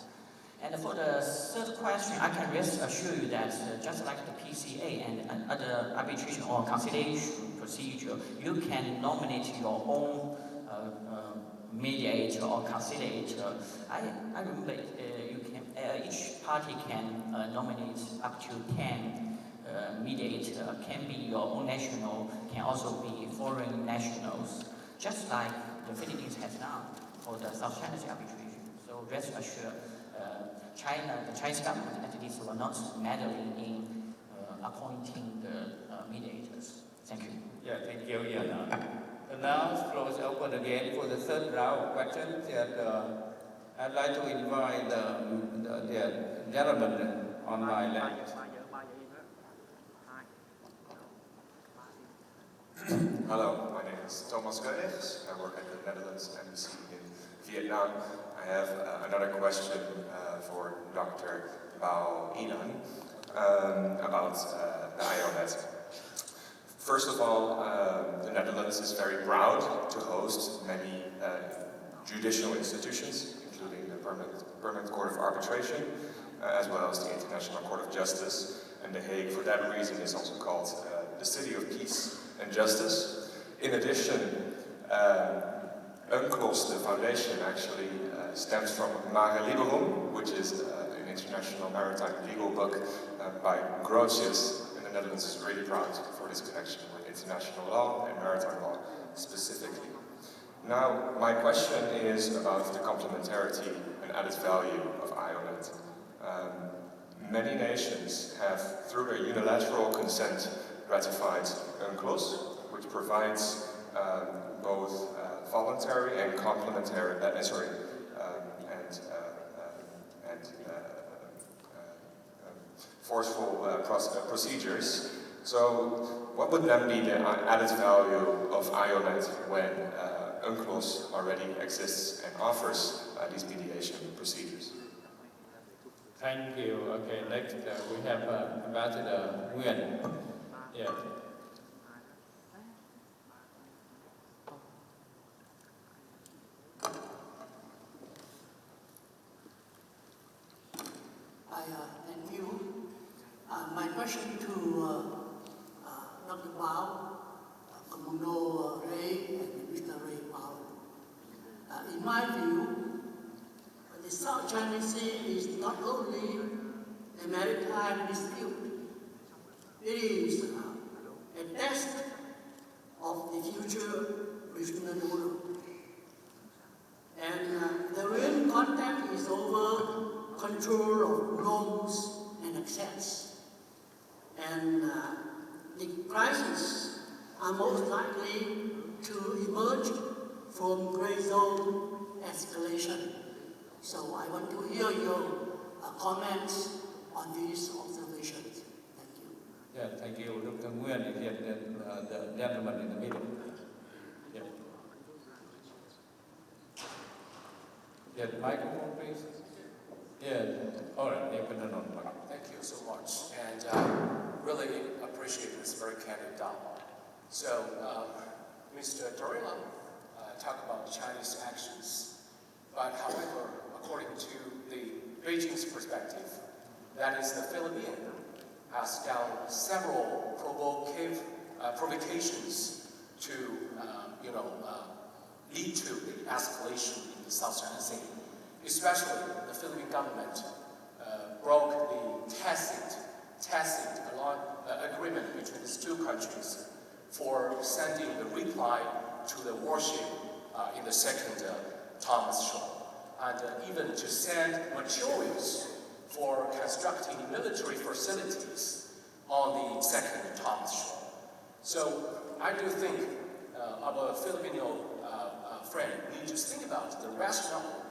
And for the third question, I can rest assure you that just like the PCA and other arbitration or conciliation procedure, you can nominate your own mediator or conciliator. I remember each party can nominate up to 10 mediator, can be your own national, can also be foreign nationals, just like the Philippines has done for the South China Sea arbitration. So rest assured, the Chinese government at least will not meddling in appointing the mediators. Thank you. Yeah, thank you, Yana. And now the floor is open again for the third round of questions. I'd like to invite the gentleman on my left. Hello, my name is Thomas Koenigs. I work at the Netherlands Embassy in Vietnam. I have another question for Dr. Bao Inan about the IONET. First of all, the Netherlands is very proud to host many judicial institutions, including the Permanent Court of Arbitration, as well as the International Court of Justice. And The Hague, for that reason, is also called the City of Peace and Justice. In addition, UNCLOS, the foundation, actually stems from Mare Liberum, which is an international maritime legal book by Grotius. And the Netherlands is really proud for this connection with international law and maritime law specifically. Now, my question is about the complementarity and added value of IONET. Many nations have, through their unilateral consent, ratified UNCLOS, which provides both voluntary and complementary, forceful procedures. So, what would then be the added value of IONET when UNCLOS already exists and offers these mediation procedures? Thank you. Okay, next we have Ambassador Nguyen. Yeah. Thank you. My question to Dr. Bao, Commodore Ray, and Mr. Ray Bao. In my view, the South China Sea is not only a maritime dispute, it is a test of the future regional order. And the real contact is over control of norms and access. And the crises are most likely to emerge from gray zone escalation. So I want to hear your comments on these observations. Thank you. Yeah, thank you, Dr. Nguyen. And the gentleman in the middle. Yeah. Yeah, the microphone, please. Yeah, all right, you can turn on the mic. Thank you so much, and really appreciate this very candid dialogue. So, Mr. Torilla talked about Chinese actions, but however, according to the Beijing's perspective, that is the Philippines has done several provocations to, lead to the escalation in the South China Sea. Especially the Philippine government broke the tacit agreement between these two countries for sending the reply to the warship in the second Thomas Shoal, and even to send materials for constructing military facilities on the second Thomas Shoal. So I do think our Filipino friend need to think about the rationale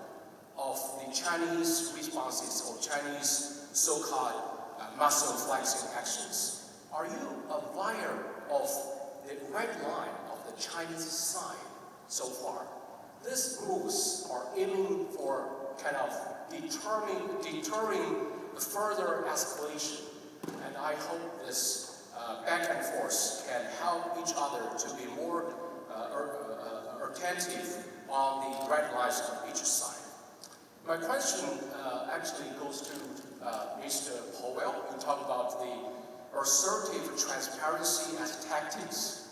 of the Chinese responses or Chinese so-called muscle flexing actions. Are you aware of the red line of the Chinese side so far? These moves are aiming for kind of deterring the further escalation, and I hope this back and forth can help each other to be more attentive on the red lines of each side. My question actually goes to Mr. Powell. You talk about the assertive transparency as tactics.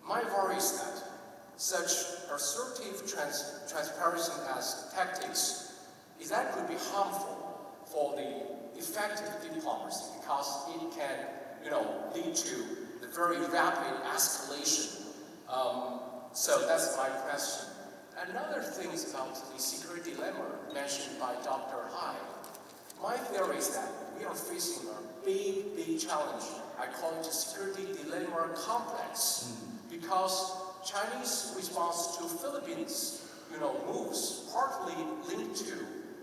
My worry is that such assertive transparency as tactics is that could be harmful for the effective diplomacy because it can, lead to the very rapid escalation. So that's my question. Another thing is about the security dilemma mentioned by Dr. Hai. My theory is that we are facing a big challenge. I call it a security dilemma complex because Chinese response to Philippines, moves partly linked to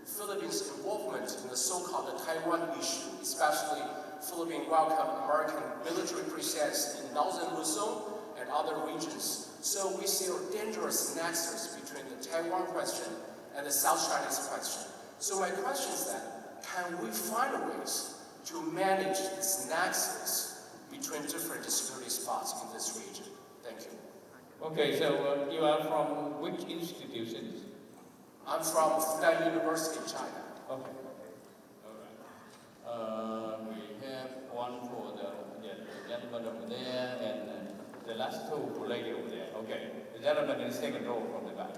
Philippines' involvement in the so-called Taiwan issue, especially Philippines welcomed American military presence in northern Luzon and other regions. So we see a dangerous nexus between the Taiwan question and the South Chinese question. So my question is that, can we find ways to manage this nexus between different security spots in this region? Thank you. Okay, so you are from which institutions? I'm from Fudan University in China. Okay. All right. We have one for the gentleman over there, and the last two for lady over there. Okay. The gentleman in the second row from the back.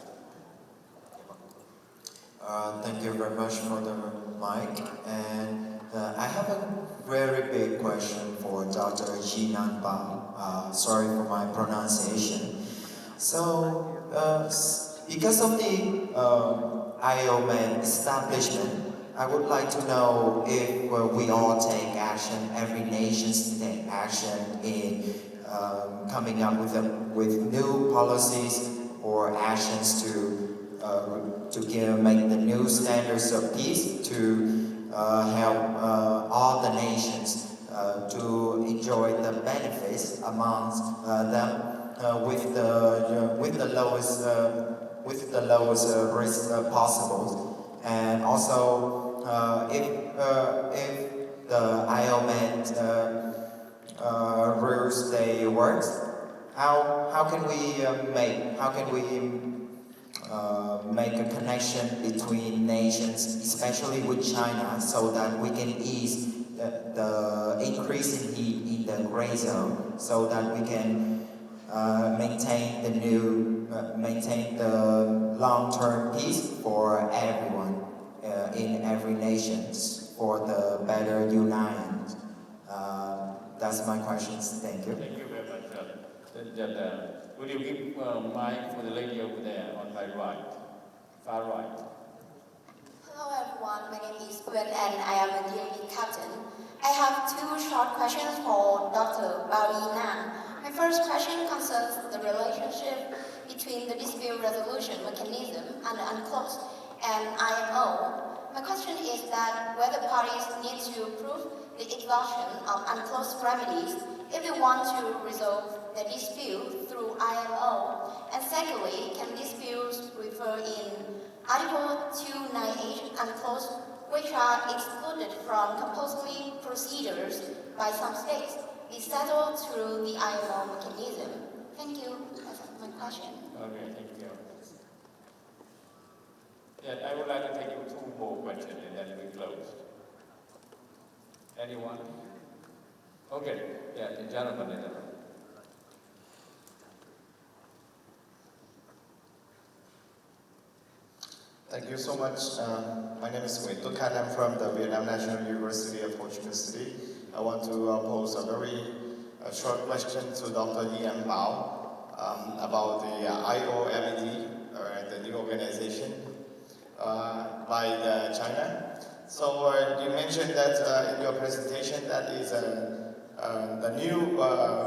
Thank you very much for the mic. And I have a very big question for Dr. Jinan Bao. Sorry for my pronunciation. So, because of the IOMED establishment, I would like to know if we all take action, every nation take action in coming up with new policies or actions to make the new standards of peace to help all the nations to enjoy the benefits amongst them with the lowest risk possible, and also if the IOMED rules they work, how can we make a connection between nations, especially with China, so that we can ease the increase in heat in the gray zone, so that we can maintain the long-term peace for everyone in every nation for the better united. That's my questions. Thank you. Thank you very much. Will you give mic for the lady over there on my right, far right? Hello everyone, my name is Gwen and I am a DAV captain. I have two short questions for Dr. Bao Yinan. My first question concerns the relationship between the dispute resolution mechanism under UNCLOS and IMO. My question is that whether parties need to prove the exhaustion of UNCLOS remedies if they want to resolve the dispute through IMO. And secondly, can disputes refer in Article 298 UNCLOS, which are excluded from compulsory procedures by some states, be settled through the IMO mechanism? Thank you. That's my question. Okay, thank you. Yeah, I would like to take you two more questions and then we close. Anyone? Okay, yeah, the gentleman in the room. Thank you so much. My name is Nguyen Tuc Khan. I'm from the Vietnam National University of Ho Chi Minh City. I want to pose a very short question to Dr. Lian Bao about the IOMED, the new organization by China. So you mentioned that in your presentation that is the new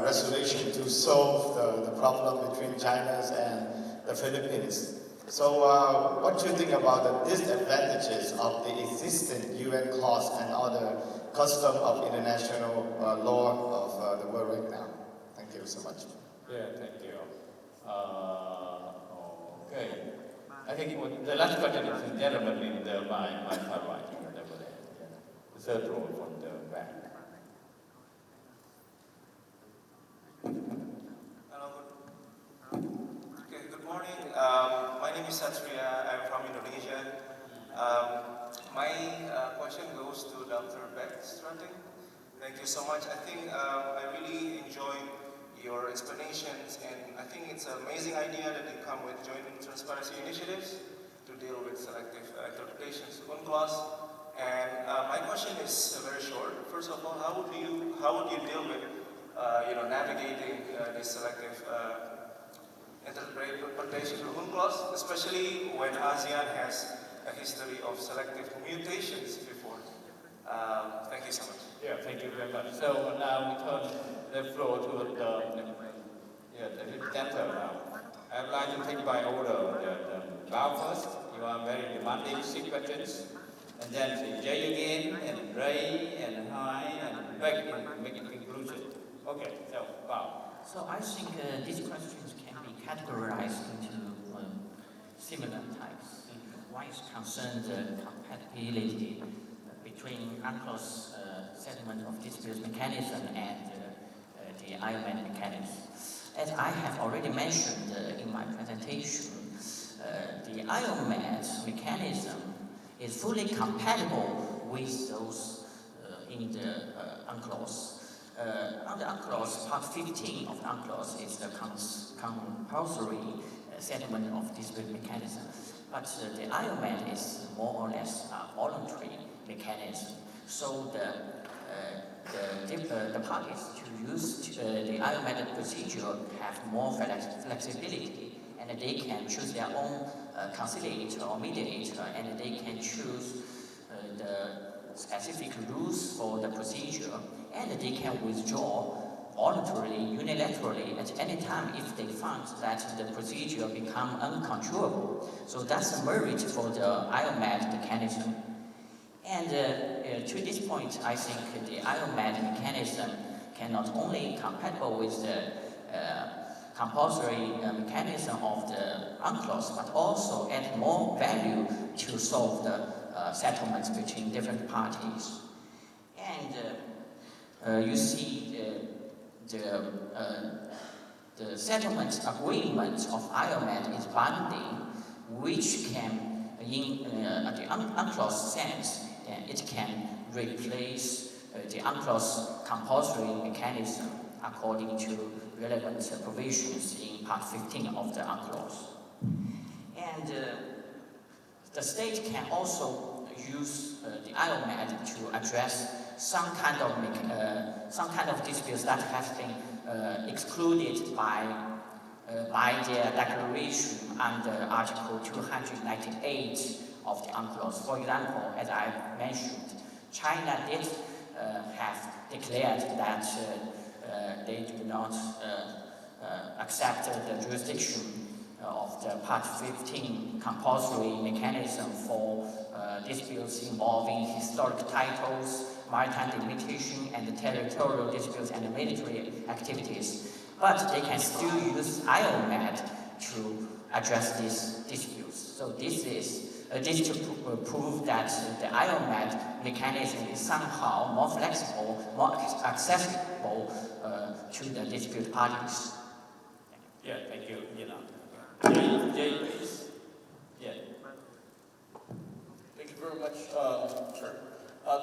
resolution to solve the problem between China and the Philippines. So what do you think about the disadvantages of the existing UN clause and other custom of international law of the world right now? Thank you so much. Yeah, thank you. Okay. I think the last question is the gentleman in my far right, over there. Yeah. The third row from the back. Hello. Okay, good morning. My name is Satria. I'm from Indonesia. My question goes to Dr. Beck Strutting. Thank you so much. I think I really enjoyed your explanations, and I think it's an amazing idea that you come with joint transparency initiatives to deal with selective interpretations of UNCLOS. And my question is very short. First of all, how would you deal with navigating this selective interpretation of UNCLOS, especially when ASEAN has a history of selective mutations before? Thank you so much. Yeah, thank you very much. So now we turn the floor to the presenter now. I'd like to take by order bow first. You are very demanding, sick questions. And then say J again, and Ray, and hi, and back, and make a conclusion. Okay, so bow. So I think these questions can be categorized into similar types. One is concerned compatibility between UNCLOS settlement of dispute mechanism and the IOMAT mechanism. As I have already mentioned in my presentation, the IOMAT mechanism is fully compatible with those in the UNCLOS. Under UNCLOS, Part 15 of UNCLOS is the compulsory settlement of dispute mechanism. But the IOMAT is more or less a voluntary mechanism. So the parties to use the IOMAT procedure have more flexibility, and they can choose their own conciliator or mediator, and they can choose the specific rules for the procedure, and they can withdraw voluntarily, unilaterally at any time if they find that the procedure become uncontrollable. So that's a merit for the IOMAT mechanism. And to this point, I think the IOMAT mechanism can not only compatible with the compulsory mechanism of the UNCLOS, but also add more value to solve the settlements between different parties. And you see the settlement agreement of IOMAT is binding, which can, in the UNCLOS sense, it can replace the UNCLOS compulsory mechanism according to relevant provisions in Part 15 of the UNCLOS. And the state can also use the IOMAT to address some kind of disputes that have been excluded by their declaration under Article 298 of the UNCLOS. For example, as I mentioned, China did have declared that they do not accept the jurisdiction of the Part 15 compulsory mechanism for disputes involving historic titles, maritime delimitation, and territorial disputes and military activities. But they can still use IOMAT to address these disputes. So this to prove that the IOMAT mechanism is somehow more flexible, more accessible to the dispute parties. Yeah, thank you. Jay, please. Yeah. Thank you very much. Sure.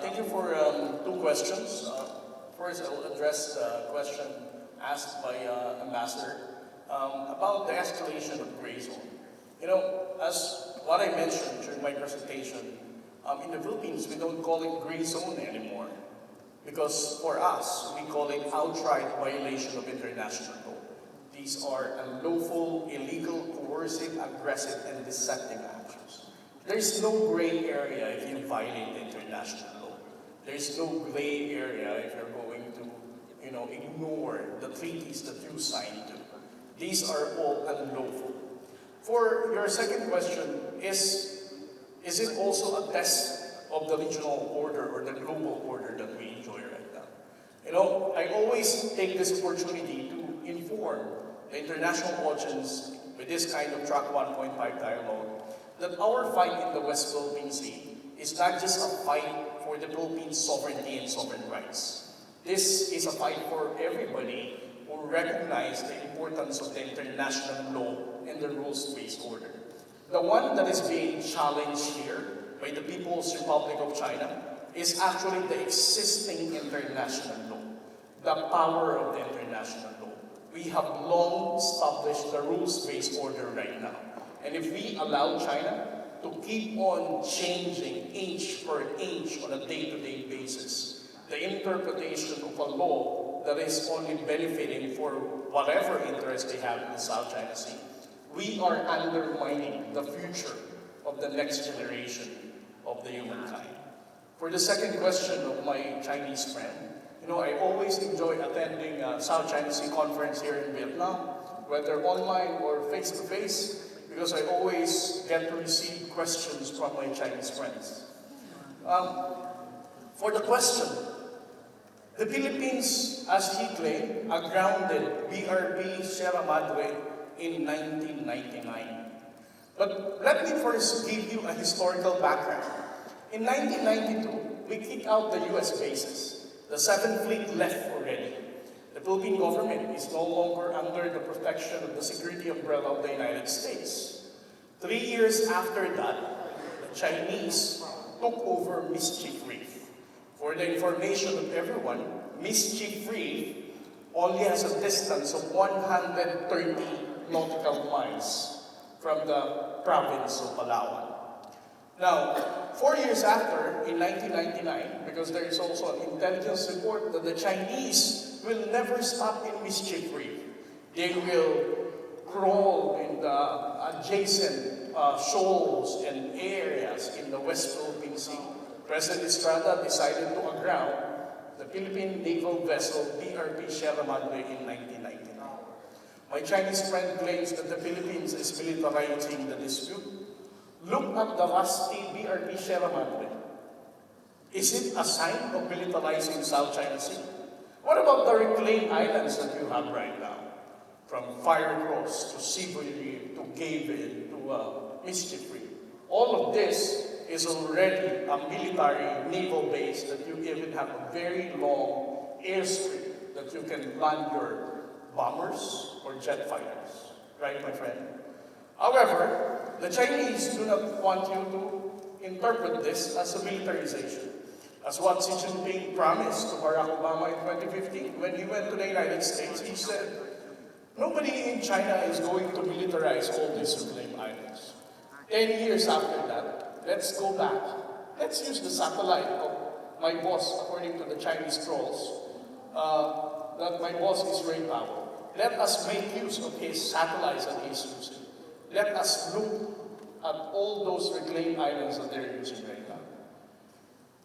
Thank you for 2 questions. First, I will address the question asked by Ambassador about the escalation of gray zone. You know, as what I mentioned during my presentation, in the Philippines, we don't call it gray zone anymore. Because for us, we call it outright violation of international law. These are unlawful, illegal, coercive, aggressive, and deceptive actions. There's no gray area if you violate international law. There's no gray area if you're going to, ignore the treaties that you signed to. These are all unlawful. For your second question, is it also a test of the regional order or the global order that we enjoy right now? I always take this opportunity to inform the international audience with this kind of Track 1.5 dialogue that our fight in the West Philippine Sea is not just a fight for the Philippines' sovereignty and sovereign rights. This is a fight for everybody who recognize the importance of the international law and the rules-based order. The one that is being challenged here by the People's Republic of China is actually the existing international law, the power of the international law. We have long established the rules-based order right now. And if we allow China to keep on changing inch per inch on a day-to-day basis, the interpretation of a law that is only benefiting for whatever interest they have in the South China Sea, we are undermining the future of the next generation of the humankind. For the second question of my Chinese friend, I always enjoy attending South China Sea Conference here in Vietnam, whether online or face-to-face, because I always get to receive questions from my Chinese friends. For the question, the Philippines, as he claimed, grounded BRP Sierra Madre in 1999. But let me first give you a historical background. In 1992, we kicked out the US bases. The 7th Fleet left already. The Philippine government is no longer under the protection of the security umbrella of the United States. 3 years after that, the Chinese took over Mischief Reef. For the information of everyone, Mischief Reef only has a distance of 130 nautical miles from the province of Palawan. Now, 4 years after, in 1999, because there is also an intelligence report that the Chinese will never stop in Mischief Reef. They will crawl in the adjacent shoals and areas in the West Philippine Sea. President Estrada decided to aground the Philippine naval vessel BRP Sierra Madre in 1999. My Chinese friend claims that the Philippines is militarizing the dispute. Look at the rusty BRP Sierra Madre. Is it a sign of militarizing South China Sea? What about the reclaimed islands that you have right now? From Firecross to Sibury to Gavin to Mischief Reef. All of this is already a military naval base that you even have a very long airstrip that you can land your bombers or jet fighters. Right, my friend? However, the Chinese do not want you to interpret this as a militarization. As what Xi Jinping promised to Barack Obama in 2015, when he went to the United States, he said, nobody in China is going to militarize all these reclaimed islands. 10 years after that, let's go back. Let's use the satellite of my boss, according to the Chinese trolls, that my boss is Ray Powell. Let us make use of his satellites that he's using. Let us look at all those reclaimed islands that they're using right now.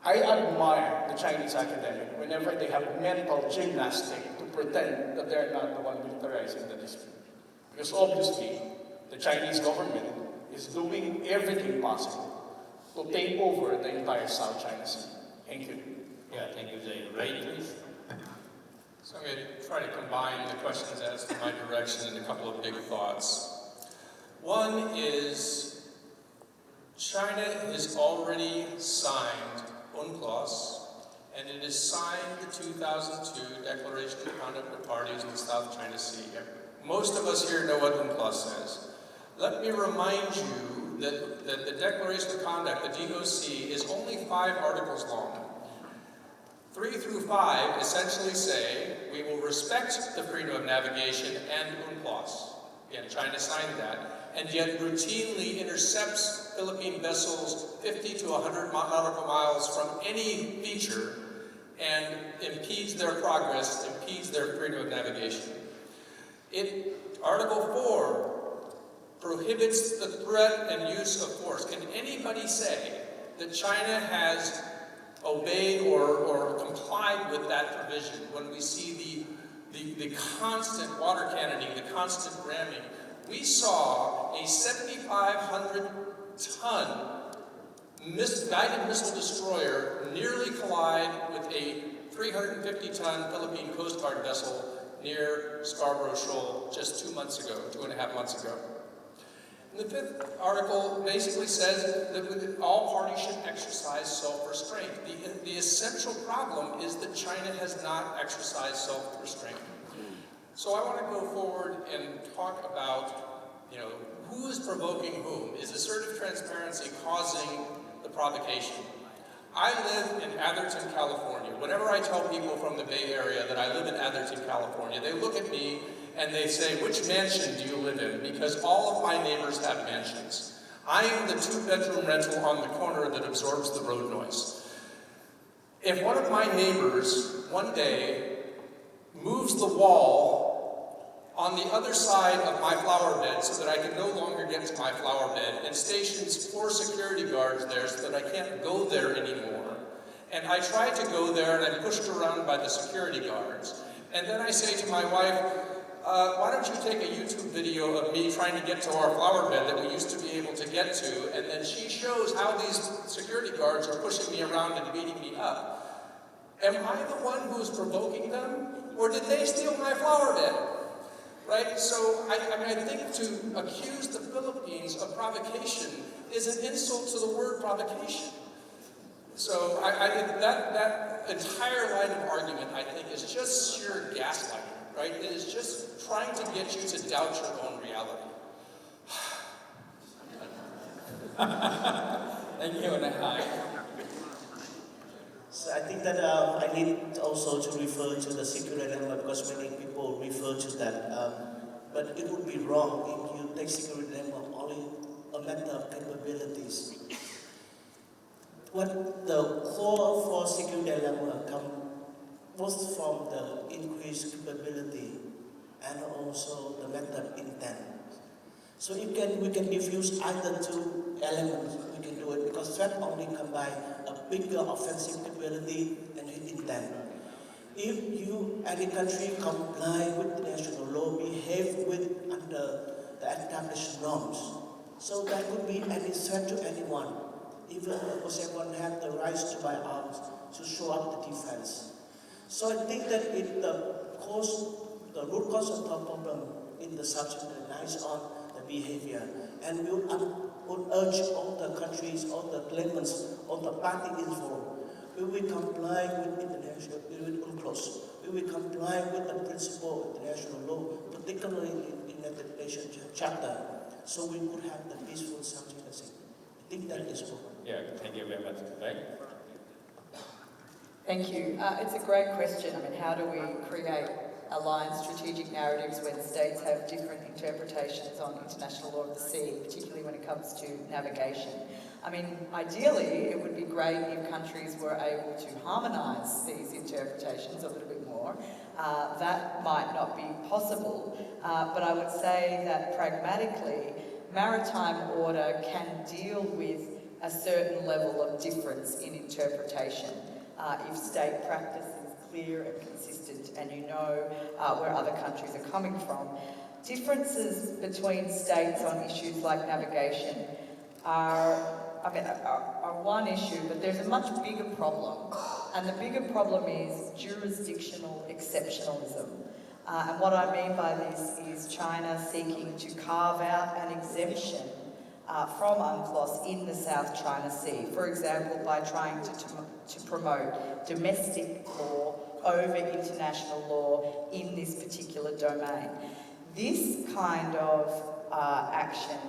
I admire the Chinese academic whenever they have mental gymnastics to pretend that they're not the one militarizing the dispute. Because obviously, the Chinese government is doing everything possible to take over the entire South China Sea. Thank you. Yeah, thank you, Jay. Ray, please. So I'm going to try to combine the questions asked in my direction in a couple of big thoughts. One is, China has already signed UNCLOS, and it has signed the 2002 Declaration of Conduct of Parties in the South China Sea. Most of us here know what UNCLOS says. Let me remind you that the Declaration of Conduct, the DOC, is only 5 articles long. 3 through 5 essentially say we will respect the freedom of navigation and UNCLOS. Again, China signed that, and yet routinely intercepts Philippine vessels 50 to 100 nautical miles from any feature and impedes their progress, impedes their freedom of navigation. Article 4 prohibits the threat and use of force. Can anybody say that China has obeyed or complied with that provision when we see the constant water cannoning, the constant ramming? We saw a 7,500-ton guided missile destroyer nearly collide with a 350-ton Philippine Coast Guard vessel near Scarborough Shoal just 2.5 months ago. And the 5th article basically says that all parties should exercise self-restraint. The essential problem is that China has not exercised self-restraint. So I want to go forward and talk about, who is provoking whom? Is assertive transparency causing the provocation? I live in Atherton, California. Whenever I tell people from the Bay Area that I live in Atherton, California, they look at me and they say, which mansion do you live in? Because all of my neighbors have mansions. I am the 2-bedroom rental on the corner that absorbs the road noise. If one of my neighbors one day moves the wall on the other side of my flower bed so that I can no longer get to my flower bed and stations 4 security guards there so that I can't go there anymore, and I try to go there and I'm pushed around by the security guards, and then I say to my wife, why don't you take a YouTube video of me trying to get to our flower bed that we used to be able to get to, and then she shows how these security guards are pushing me around and beating me up. Am I the one who's provoking them, or did they steal my flower bed? Right? So, I think to accuse the Philippines of provocation is an insult to the word provocation. So, I think that entire line of argument, I think, is just sheer gaslighting, right? It is just trying to get you to doubt your own reality. Thank you, Nahai. So I think that I need also to refer to the security dilemma because many people refer to that. But it would be wrong if you take security dilemma only a matter of capabilities. What the core for security dilemma comes both from the increased capability and also the method intent. So we can diffuse either two elements. We can do it because threat only combine a bigger offensive capability and intent. If any country comply with the national law, behave under the established norms, so there could be any threat to anyone. Even if everyone had the right to buy arms to show up the defense. So I think that the root cause of the problem in the subject lies on the behavior, and we would urge all the countries, all the claimants, all the parties involved. We will comply with international, we will comply with the principle of international law, particularly in the United Nations Charter, so we could have the peaceful subjugacy. I think that is all. Yeah, thank you very much. Right? Thank you. It's a great question. I mean, how do we create aligned strategic narratives when states have different interpretations on international law of the sea, particularly when it comes to navigation? I mean, ideally, it would be great if countries were able to harmonise these interpretations a little bit more. That might not be possible, but I would say that pragmatically, maritime order can deal with a certain level of difference in interpretation if state practice is clear and consistent and you know where other countries are coming from. Differences between states on issues like navigation are one issue, but there's a much bigger problem. And the bigger problem is jurisdictional exceptionalism. And what I mean by this is China seeking to carve out an exemption from UNCLOS in the South China Sea, for example, by trying to promote domestic law over international law in this particular domain. This kind of action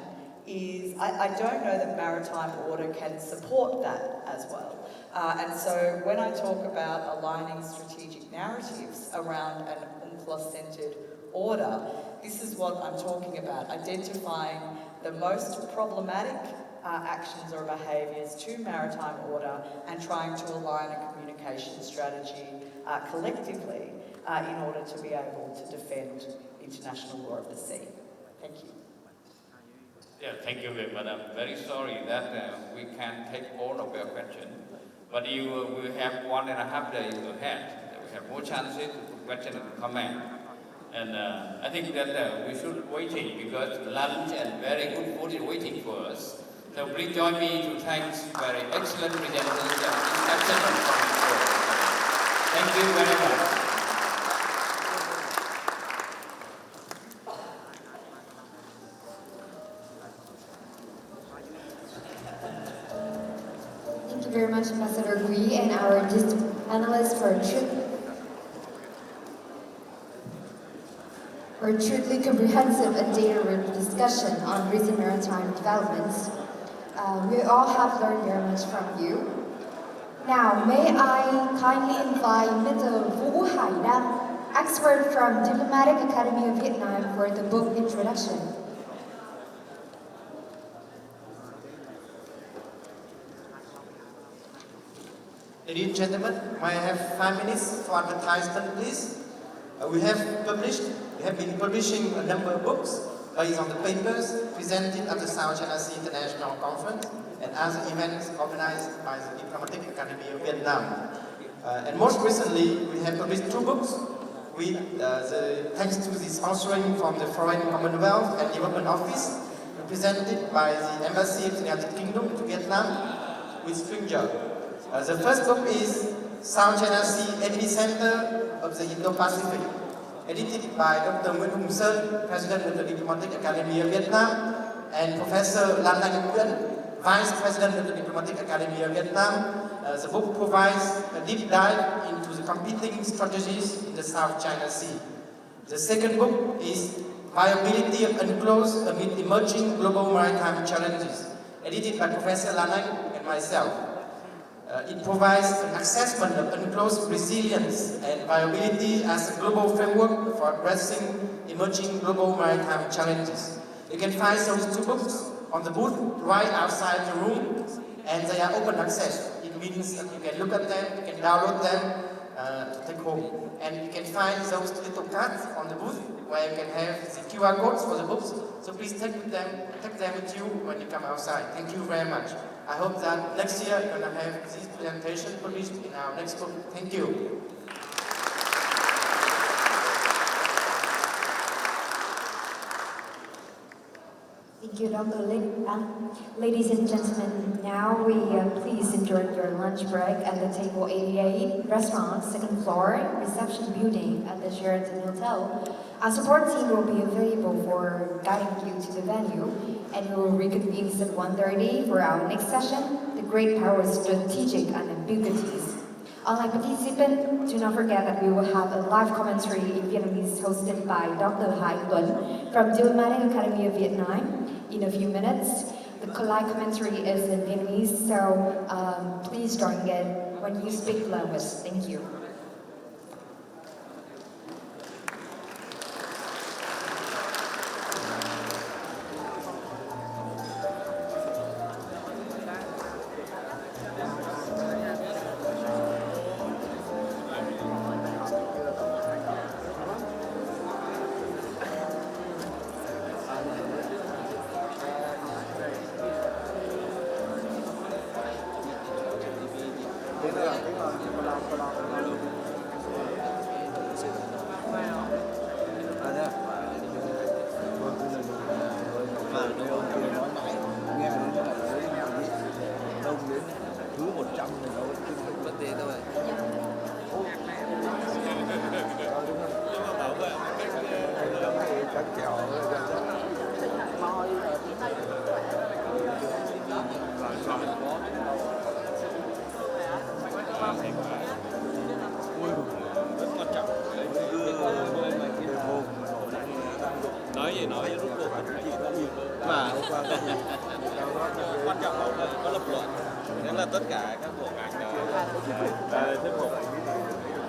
is, I don't know that maritime order can support that as well. And so when I talk about aligning strategic narratives around an UNCLOS-centred order, this is what I'm talking about, identifying the most problematic actions or behaviours to maritime order and trying to align a communication strategy collectively in order to be able to defend international law of the sea. Thank you. Yeah, thank you very much. I'm very sorry that we can't take all of your questions, but you will have 1.5 days ahead. We have more chances to put questions and comment. And I think that we should waiting because lunch and very good food is waiting for us. So please join me to thank very excellent presenters and exceptional comments. Thank you very much. Thank you very much, Ambassador Gui, and our panelists for a truly comprehensive and data-rich discussion on recent maritime developments. We all have learned very much from you. Now, may I kindly invite Mr. Vũ Hải Đăng, expert from Diplomatic Academy of Vietnam, for the book introduction. Ladies and gentlemen, may I have 5 minutes for advertisement, please? We have been publishing a number of books based on the papers presented at the South China Sea International Conference and other events organized by the Diplomatic Academy of Vietnam. And most recently, we have published 2 books thanks to this answering from the Foreign Commonwealth and Development Office, represented by the Embassy of the United Kingdom to Vietnam, with Stranger. The first book is South China Sea Epicenter of the Indo-Pacific, edited by Dr. Nguyễn Hùng Sơn, President of the Diplomatic Academy of Vietnam, and Professor Lan Anh Nguyen, Vice President of the Diplomatic Academy of Vietnam. The book provides a deep dive into the competing strategies in the South China Sea. The second book is Viability of UNCLOS Amid Emerging Global Maritime Challenges, edited by Professor Lan Anh and myself. It provides an assessment of UNCLOS resilience and viability as a global framework for addressing emerging global maritime challenges. You can find those two books on the booth right outside the room, and they are open access. It means that you can look at them, you can download them to take home. And you can find those little cards on the booth where you can have the QR codes for the books. So please take them with you when you come outside. Thank you very much. I hope that next year you're going to have this presentation published in our next book. Thank you. Thank you, Dr. Linh. Ladies and gentlemen, now we please enjoy your lunch break at the table 88, restaurant, second floor, reception building at the Sheraton Hotel. Our support team will be available for guiding you to the venue, and we will reconvene at 1:30 for our next session, The Great Power Strategic Ambiguities. Online participants, do not forget that we will have a live commentary in Vietnamese hosted by Dr. Hai Tuấn from Diplomatic Academy of Vietnam in a few minutes. The live commentary is in Vietnamese, so please join in when you speak language. Thank you. Nói gì nói rút cuộc mà quan trọng là có lập luận, nên là tất cả các bộ ngành